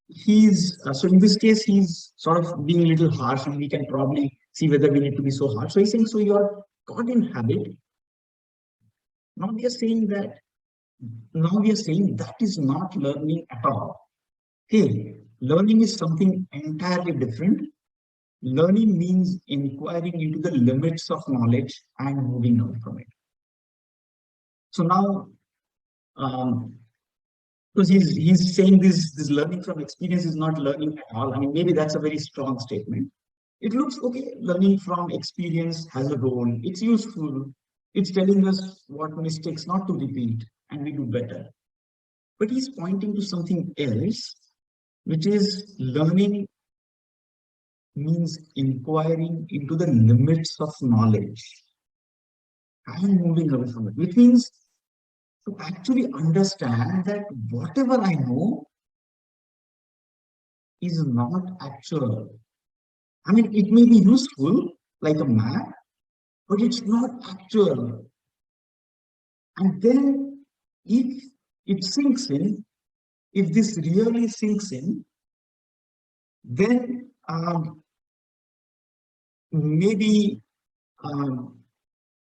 he's, so in this case, he's sort of being a little harsh, and we can probably see whether we need to be so harsh. So he's saying, so you're caught in habit. Now we are saying that is not learning at all. Okay, learning is something entirely different. Learning means inquiring into the limits of knowledge and moving on from it. So now, because he's saying this learning from experience is not learning at all. I mean, maybe that's a very strong statement. It looks okay. Learning from experience has a role. It's useful. It's telling us what mistakes not to repeat, and we do better. But he's pointing to something else, which is learning means inquiring into the limits of knowledge and moving away from it, which means to actually understand that whatever I know is not actual. I mean, it may be useful like a map, but it's not actual. And then if it sinks in, if this really sinks in, then maybe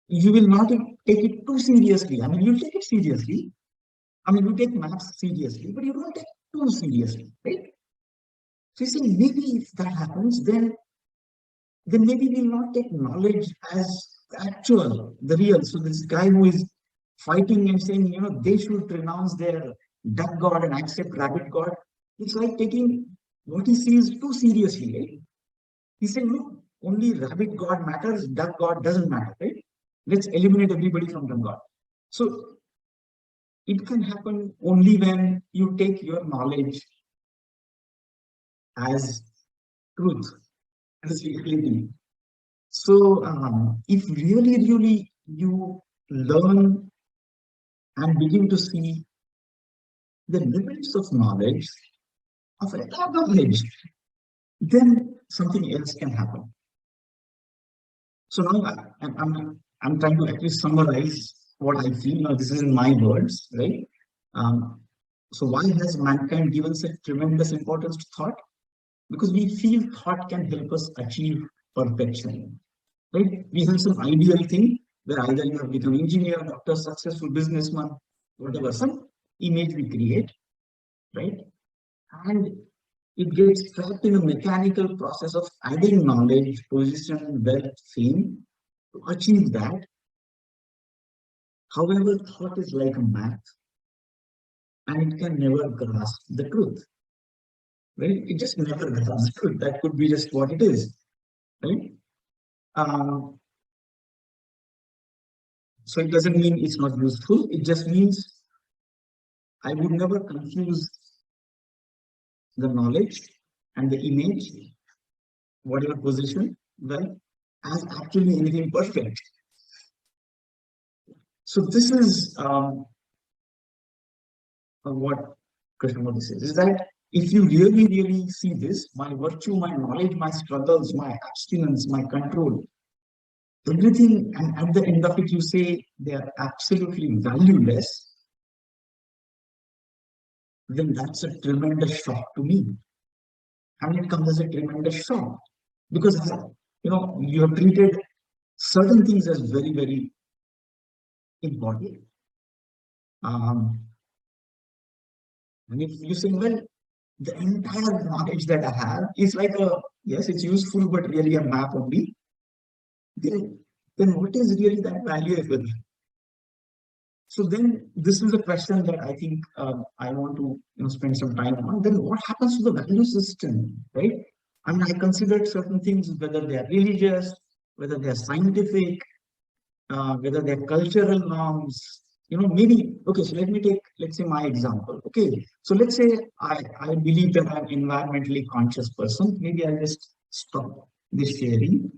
you will not take it too seriously. I mean, you take it seriously. I mean, you take maps seriously, but you don't take it too seriously, right? So you see, maybe if that happens, then maybe we'll not take knowledge as actual, the real. So this guy who is fighting and saying, they should renounce their duck god and accept rabbit god. It's like taking what he sees too seriously, right? He said, no, only rabbit god matters, duck god doesn't matter, right? Let's eliminate everybody from duck god. So it can happen only when you take your knowledge as truth, as reality. So if really you learn and begin to see the limits of knowledge, of knowledge, then something else can happen. So now I'm trying to actually summarize what I feel. Now this is in my words, right? So why has mankind given such tremendous importance to thought? Because we feel thought can help us achieve perfection, right? We have some ideal thing where either you have become engineer, doctor, successful businessman, whatever, some image we create, right? And it gets trapped in a mechanical process of adding knowledge, position, wealth, fame to achieve that. However, thought is like a map and it can never grasp the truth. Right? It just never grasps the truth. That could be just what it is. Right? So it doesn't mean it's not useful. It just means I would never confuse the knowledge and the image, whatever position, well, as actually anything perfect. So this is what Krishnamurti says, is that if you really, really see this, my virtue, my knowledge, my struggles, my abstinence, my control, everything, and at the end of it, you say they are absolutely valueless, then that's a tremendous shock to me. And it comes as a tremendous shock because, you have treated certain things as very, very important. And if you say, well, the entire knowledge that I have is like yes, it's useful, but really a map only, then what is really that valuable? So then this is a question that I think I want to spend some time on. Then what happens to the value system, right? I mean, I considered certain things, whether they are religious, whether they are scientific, whether they're cultural norms, maybe, okay, so let me take, let's say my example. Okay, so let's say I believe that I'm environmentally conscious person. Maybe I'll just stop this sharing.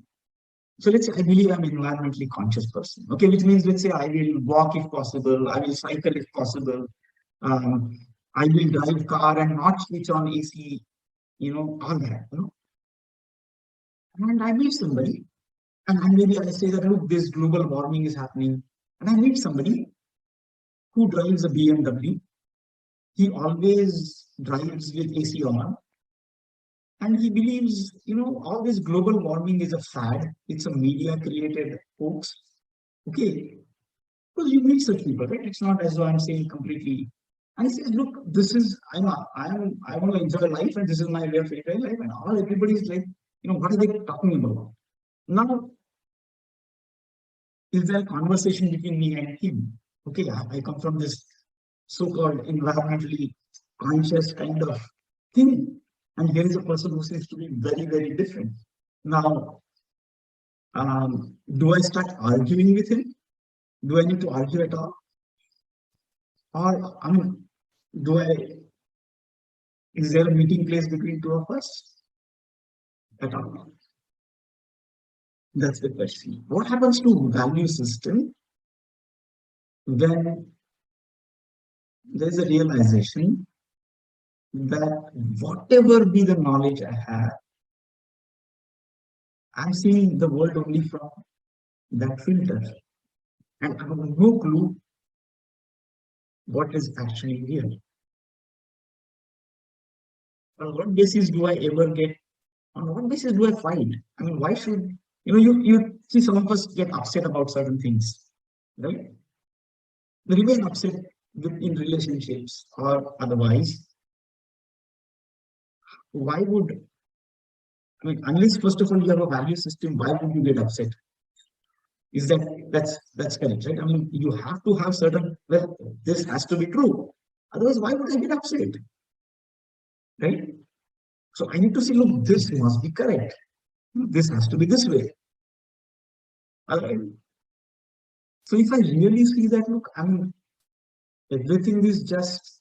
So let's say I believe I'm an environmentally conscious person. Okay, which means, let's say I will walk if possible, I will cycle if possible, I will drive car and not switch on AC, all that, And I meet somebody, and maybe I say that, look, this global warming is happening. And I meet somebody who drives a BMW. He always drives with AC on. And he believes, all this global warming is a fad. It's a media created hoax. Okay. Because you meet such people, right? It's not as though I'm saying completely. And he says, look, this is, I want to enjoy life, and this is my way of enjoying life. And all everybody is like, what are they talking about? Now, is there a conversation between me and him? Okay, I come from this so-called environmentally conscious kind of thing. And here is a person who seems to be very, very different. Now, do I start arguing with him? Do I need to argue at all? Or, is there a meeting place between two of us? At all? That's the question. What happens to value system when there's a realization that whatever be the knowledge I have, I'm seeing the world only from that filter, and I have no clue what is actually real. On what basis do I ever get? On what basis do I fight? I mean, why should you see some of us get upset about certain things, right? We remain upset in relationships or otherwise. Why would, unless first of all you have a value system, why would you get upset? Is that's correct, right? I mean, you have to have certain, well, this has to be true. Otherwise, why would I get upset? Right? So I need to say, look, this must be correct. This has to be this way. All right. So if I really see that, look, everything is just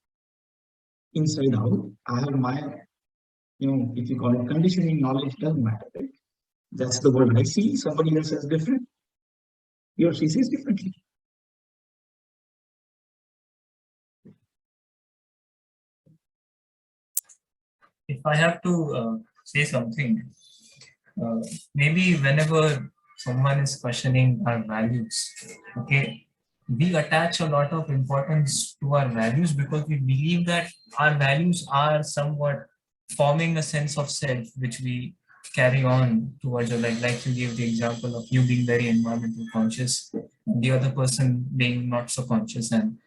inside out. I have my, if you call it conditioning, knowledge doesn't matter, right? That's the world I see. Somebody else is different. He or she sees differently. If I have to say something, maybe whenever someone is questioning our values, okay, we attach a lot of importance to our values because we believe that our values are somewhat forming a sense of self which we carry on towards your life. Like you gave the example of you being very environmental conscious, the other person being not so conscious, and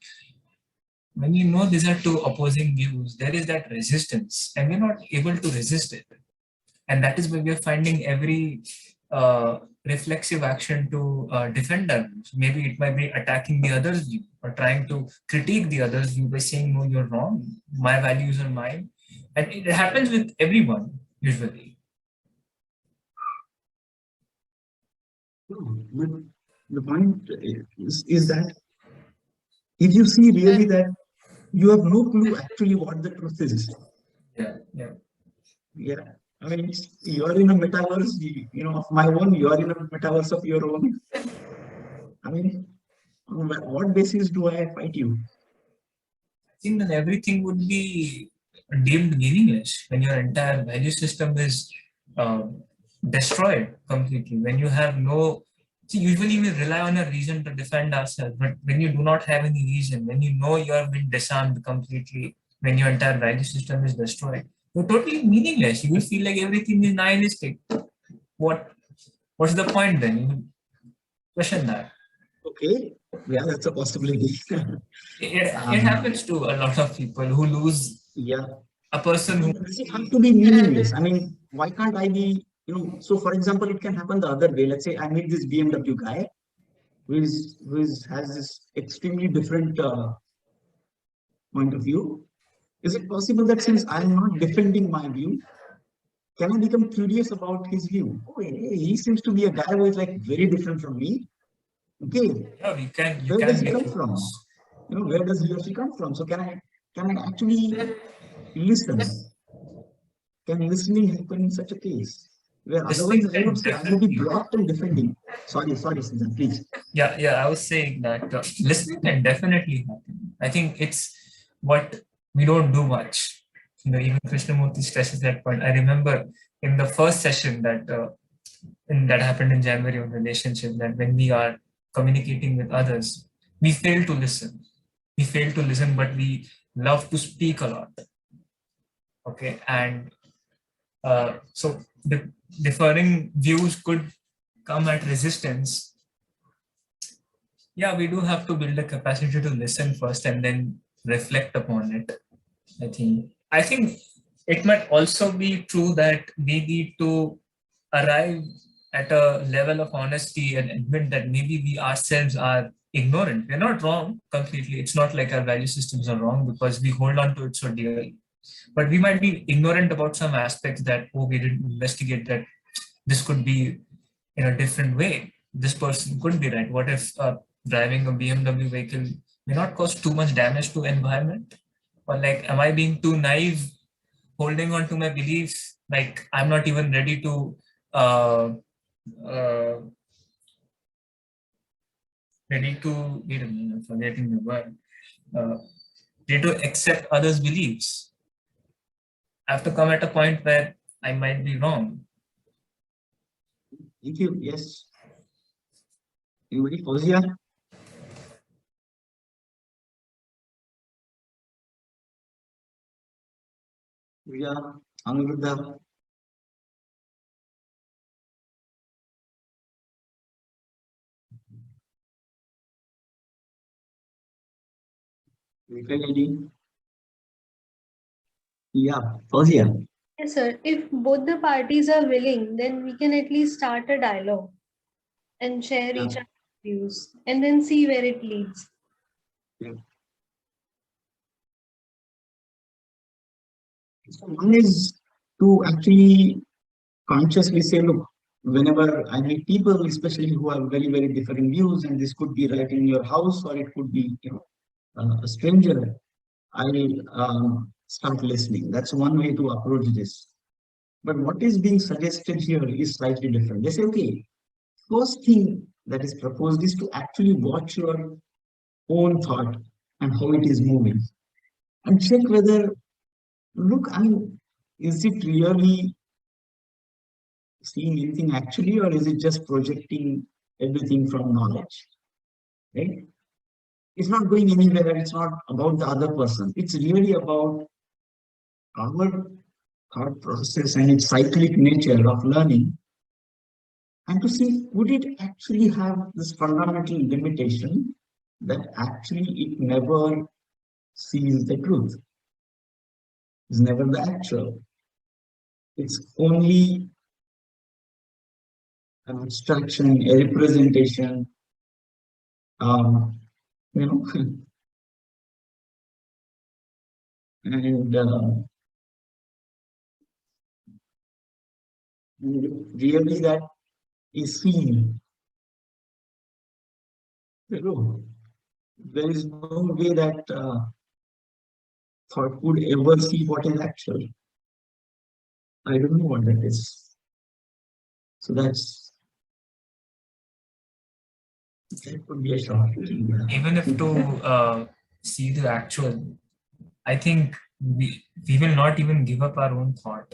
when you know these are two opposing views, there is that resistance and we're not able to resist it. And that is why we are finding every reflexive action to defend our views. Maybe it might be attacking the other's view or trying to critique the other's view by saying, no, you're wrong. My values are mine. And it happens with everyone, usually. The point is that if you see really that you have no clue actually what the truth is. Yeah. I mean, you're in a metaverse, of my own, you're in a metaverse of your own. I mean, what basis do I fight you? I think then everything would be deemed meaningless when your entire value system is destroyed completely. When you have no, see, usually we rely on a reason to defend ourselves, but when you do not have any reason, when you know you have been disarmed completely, when your entire value system is destroyed, you're totally meaningless. You will feel like everything is nihilistic. What's the point then? You will question that. Okay, yeah, that's a possibility. It happens to a lot of people who lose Yeah. a person who. Does it have to be meaningless? I mean, why can't I be, so for example, it can happen the other way. Let's say I meet this BMW guy has this extremely different point of view. Is it possible that since I'm not defending my view, can I become curious about his view? Oh, he seems to be a guy who is like very different from me. Okay, Yeah, you where does can he be come from? curious. Where does he or she come from? So can I actually listen? Can listening happen in such a case? Where Listening otherwise I would can say I would be definitely. blocked and defending. Sorry, Susan, please. Yeah, I was saying that listening can definitely happen. I think it's what we don't do much. Even Krishnamurti stresses that point. I remember in the first session that happened in January on relationship, that when we are communicating with others, we fail to listen. We fail to listen, but we love to speak a lot. Okay, and so the differing views could come at resistance. Yeah, we do have to build a capacity to listen first and then reflect upon it. I think it might also be true that we need to arrive at a level of honesty and admit that maybe we ourselves are ignorant. We're not wrong completely. It's not like our value systems are wrong because we hold on to it so dearly. But we might be ignorant about some aspects that, oh, we didn't investigate that this could be in a different way. This person could be right. What if driving a BMW vehicle may not cause too much damage to environment? Or like, am I being too naive, holding on to my beliefs? Like, I'm not even ready to uh, uh, wait a minute, I'm forgetting the word. Uh, Ready to accept others' beliefs. I have to come at a point where I might be wrong. Thank you. Yes. Anybody? Fozia? Yeah. Anuruddha? Lady? Yeah. Fozia? Yes, sir. If both the parties are willing, then we can at least start a dialogue and share Yeah. each other's views and then see where it leads. Yeah. So one is to actually consciously say, look, whenever I meet people, especially who have very, very different views, and this could be right in your house or it could be, a stranger, I'll start listening. That's one way to approach this. But what is being suggested here is slightly different. They say, okay, first thing that is proposed is to actually watch your own thought and how it is moving and check whether, look, I mean, is it really seeing anything actually, or is it just projecting everything from knowledge? Right? It's not going anywhere. It's not about the other person. It's really about our thought process and its cyclic nature of learning, and to see would it actually have this fundamental limitation that actually it never sees the truth. It's never the actual. It's only an abstraction, a representation, um, you know, and really that is seen. You know, there is no way that thought could ever see what is actual. I don't know what that is. So that's That could be a short. Even if to see the actual, I think we will not even give up our own thought,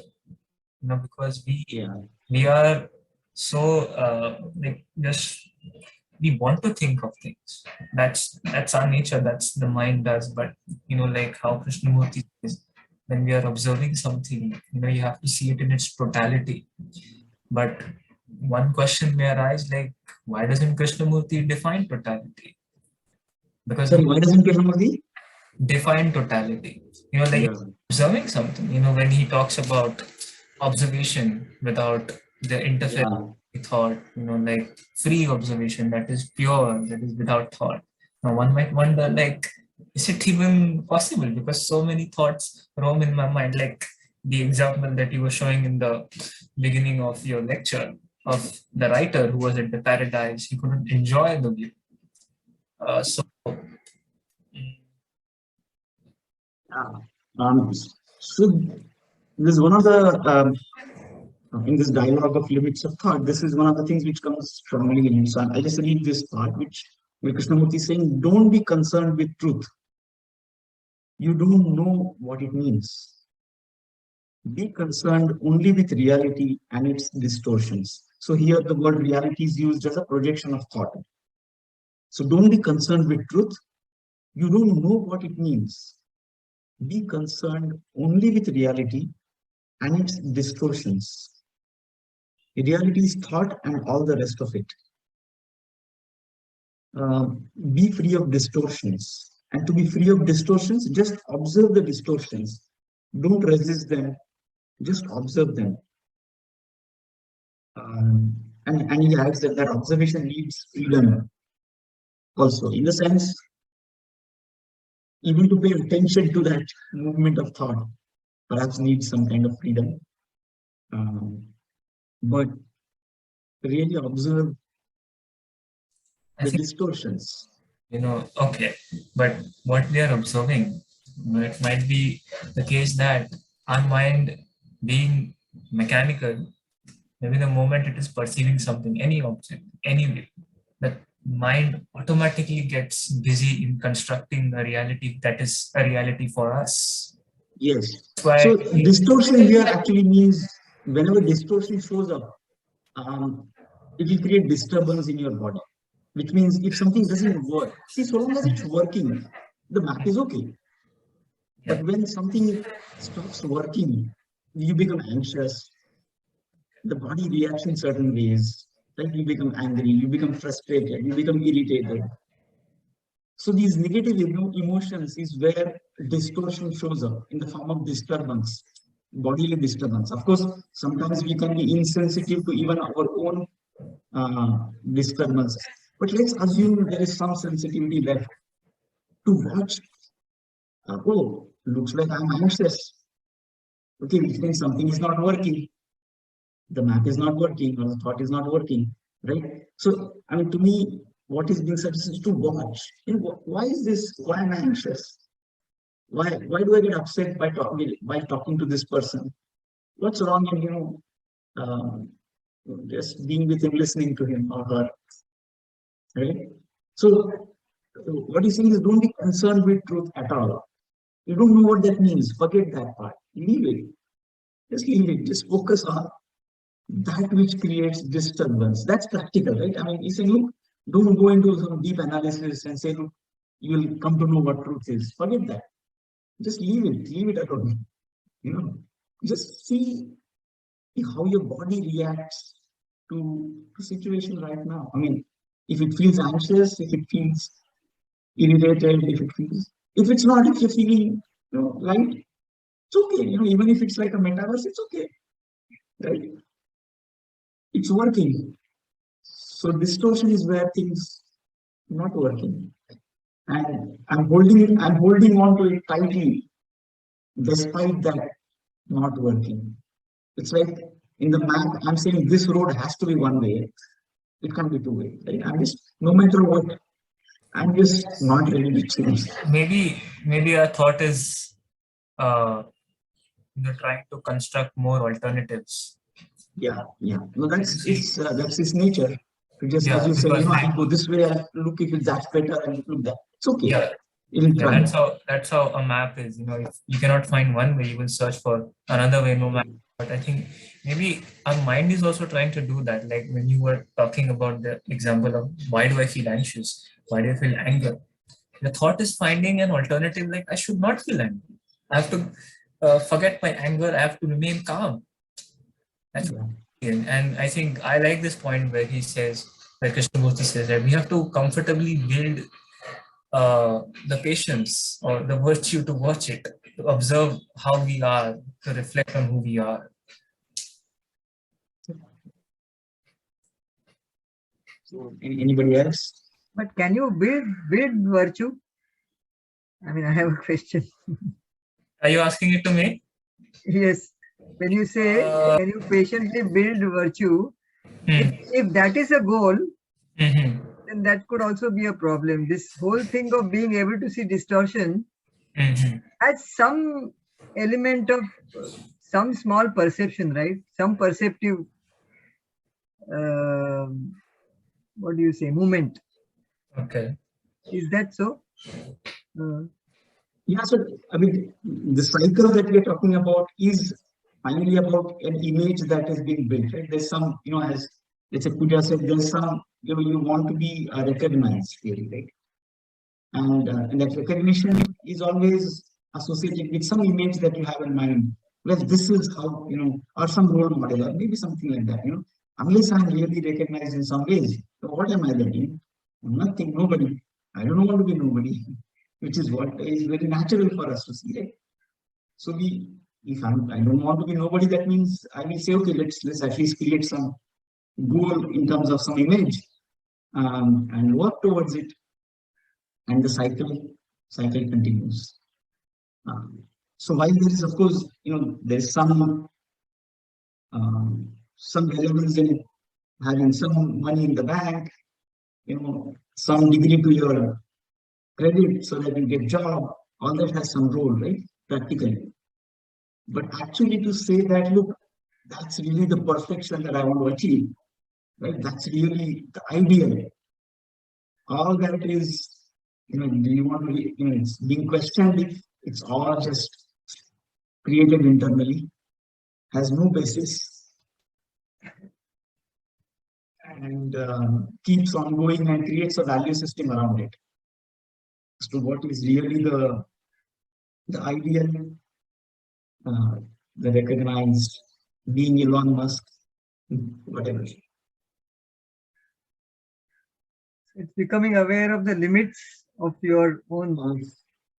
because we are so like just we want to think of things. That's our nature. That's the mind does. But like how Krishnamurti says, when we are observing something, you have to see it in its totality. But one question may arise, like, why doesn't Krishnamurti define totality? Because why doesn't Krishnamurti define totality? Observing something. When he talks about observation without the interference with thought, like free observation, that is pure, that is without thought. Now one might wonder, like, is it even possible? Because so many thoughts roam in my mind, like the example that you were showing in the beginning of your lecture of the writer who was at the paradise. He couldn't enjoy the view. So this is one of the in this dialogue of limits of thought, this is one of the things which comes strongly in. So I just read this part, where Krishnamurti is saying, don't be concerned with truth. You don't know what it means. Be concerned only with reality and its distortions. So here the word reality is used as a projection of thought. So don't be concerned with truth. You don't know what it means. Be concerned only with reality and its distortions. Reality is thought and all the rest of it. Be free of distortions. And to be free of distortions, just observe the distortions. Don't resist them. Just observe them. And he adds that observation needs freedom also, in the sense, even to pay attention to that movement of thought, perhaps needs some kind of freedom. But really observe the distortions. Okay, but what we are observing, it might be the case that our mind being mechanical, maybe the moment it is perceiving something, any object, anyway, the mind automatically gets busy in constructing a reality that is a reality for us. Yes. So distortion here actually means whenever distortion shows up, it will create disturbance in your body, which means if something doesn't work, see, so long as it's working, the map is okay. But when something stops working, you become anxious, the body reacts in certain ways, right? You become angry, you become frustrated, you become irritated. So these negative emotions is where distortion shows up in the form of disturbance, bodily disturbance. Of course, sometimes we can be insensitive to even our own disturbances. But let's assume there is some sensitivity left to watch. Oh, looks like I'm anxious. Okay, which means something is not working. The map is not working, or the thought is not working, right? So, I mean, to me, what is being suggested is to watch. Why is this? Why am I anxious? Why do I get upset by talking to this person? What's wrong in just being with him, listening to him or her, right? So, what he's saying is, don't be concerned with truth at all. You don't know what that means. Forget that part. Leave it. Just leave it. Just focus on that which creates disturbance. That's practical, right? I mean, he's saying, look, don't go into some deep analysis and say, look, you will come to know what truth is. Forget that. Just leave it alone. Just see how your body reacts to the situation right now. I mean, if it feels anxious, if it feels irritated, if it's not, if you're feeling light, it's okay. Even if it's like a metaverse, it's okay, right? It's working. So distortion is where things not working, and I'm holding on to it tightly, despite that not working. It's like in the map, I'm saying this road has to be one way. It can't be two way. Right? I'm just, no matter what, I'm just not ready to change. Maybe our thought is trying to construct more alternatives. Yeah. No, that's his nature. To just, Yeah, as you said, because I go this way, I'll look if that's better, and look that. It's okay. yeah, It'll yeah, try. that's how a map is. If you cannot find one way, you will search for another way, no matter. But I think maybe our mind is also trying to do that. Like when you were talking about the example of why do I feel anxious? Why do I feel anger? The thought is finding an alternative. Like I should not feel angry. I have to forget my anger. I have to remain calm. That's and I think I like this point where he says, where Krishnamurti says that we have to comfortably build the patience or the virtue to watch it, to observe how we are, to reflect on who we are. So, anybody else? But can you build virtue? I mean, I have a question. Are you asking it to me? Yes. When you say, can you patiently build virtue? If that is a goal, then that could also be a problem. This whole thing of being able to see distortion has some element of some small perception, right? Some perceptive, what do you say, movement. Okay. Is that so? Yeah, so I mean, the cycle that we are talking about is finally about an image that is being built, right? There's some, as let's say Pooja said, there's some, you want to be recognized, really, right? And that recognition is always associated with some image that you have in mind. Well, this is how, or some role model, or maybe something like that, Unless I'm really recognized in some ways, so what am I then? Nothing, nobody. I don't want to be nobody, which is what is very natural for us to see, right? So if I don't want to be nobody, that means I will say, okay, let's at least create some goal in terms of some image, and work towards it, and the cycle continues. So while there is, of course, there's some relevance in having some money in the bank, some degree to your credit so that you get job, all that has some role, right? Practically. But actually to say that, look, that's really the perfection that I want to achieve, right? That's really the ideal. All that is, do you want to be, it's being questioned if it's all just created internally, has no basis, and keeps on going and creates a value system around it as to what is really the ideal, the recognized, being Elon Musk, whatever. It's becoming aware of the limits of your own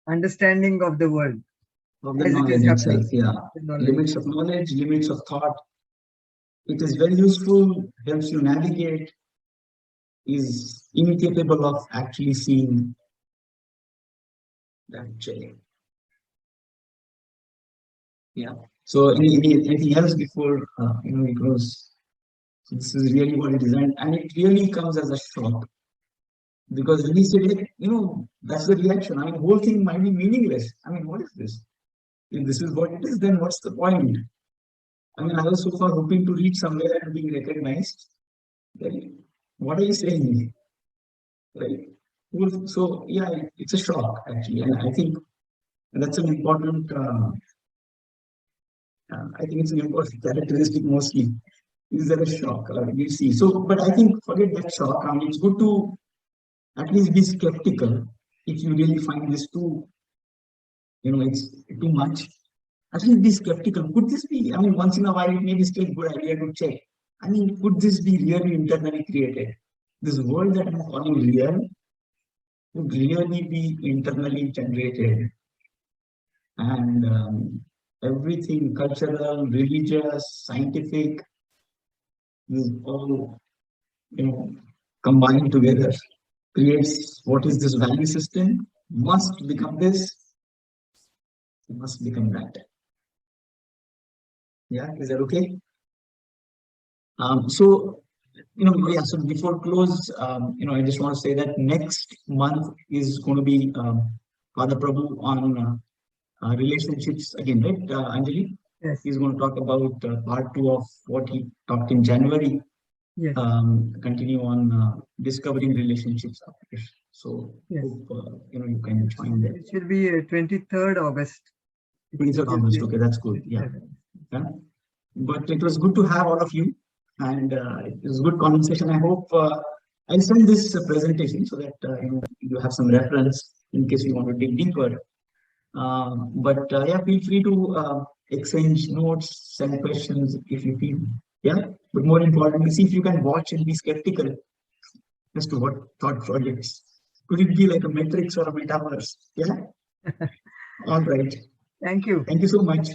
understanding of the world. Of the knowledge itself, yeah. Limits of knowledge, limits of thought. It is very useful, helps you navigate, is incapable of actually seeing that change. Yeah. So anything else before we close? So this is really what it is, and it really comes as a shock, because when he said it, that's the reaction. I mean, the whole thing might be meaningless. I mean, what is this? If this is what it is, then what's the point? I mean, I was so far hoping to reach somewhere and being recognized. Then what are you saying? Right. So yeah, it's a shock actually, and I think that's an important. I think it's an important characteristic mostly. Is there a shock? You see. So, but I think forget that shock. I mean, it's good to at least be skeptical if you really find this too. It's too much. At least be skeptical. Could this be? I mean, once in a while, it may be still a good idea to check. I mean, could this be really internally created? This world that I'm calling real would really be internally generated, and everything cultural, religious, scientific is all combined together, creates what is this value system, must become this, must become that. Yeah, is that okay? So so before close, I just want to say that next month is going to be Father Prabhu on relationships again, right, Anjali? Yes. He's going to talk about part 2 of what he talked in January. Yes. continue on discovering relationships after this. So Yes. hope you can join there. It should be 23rd August. 23rd August. Okay, that's good. Yeah. Yeah. But it was good to have all of you, and it was a good conversation. I hope I'll send this presentation so that you have some reference in case you want to dig deeper. But yeah, feel free to exchange notes, send questions if you feel. Yeah, but more importantly, see if you can watch and be skeptical as to what thought projects. Could it be like a matrix or a metaverse? Yeah. All right. Thank you. Thank you so much.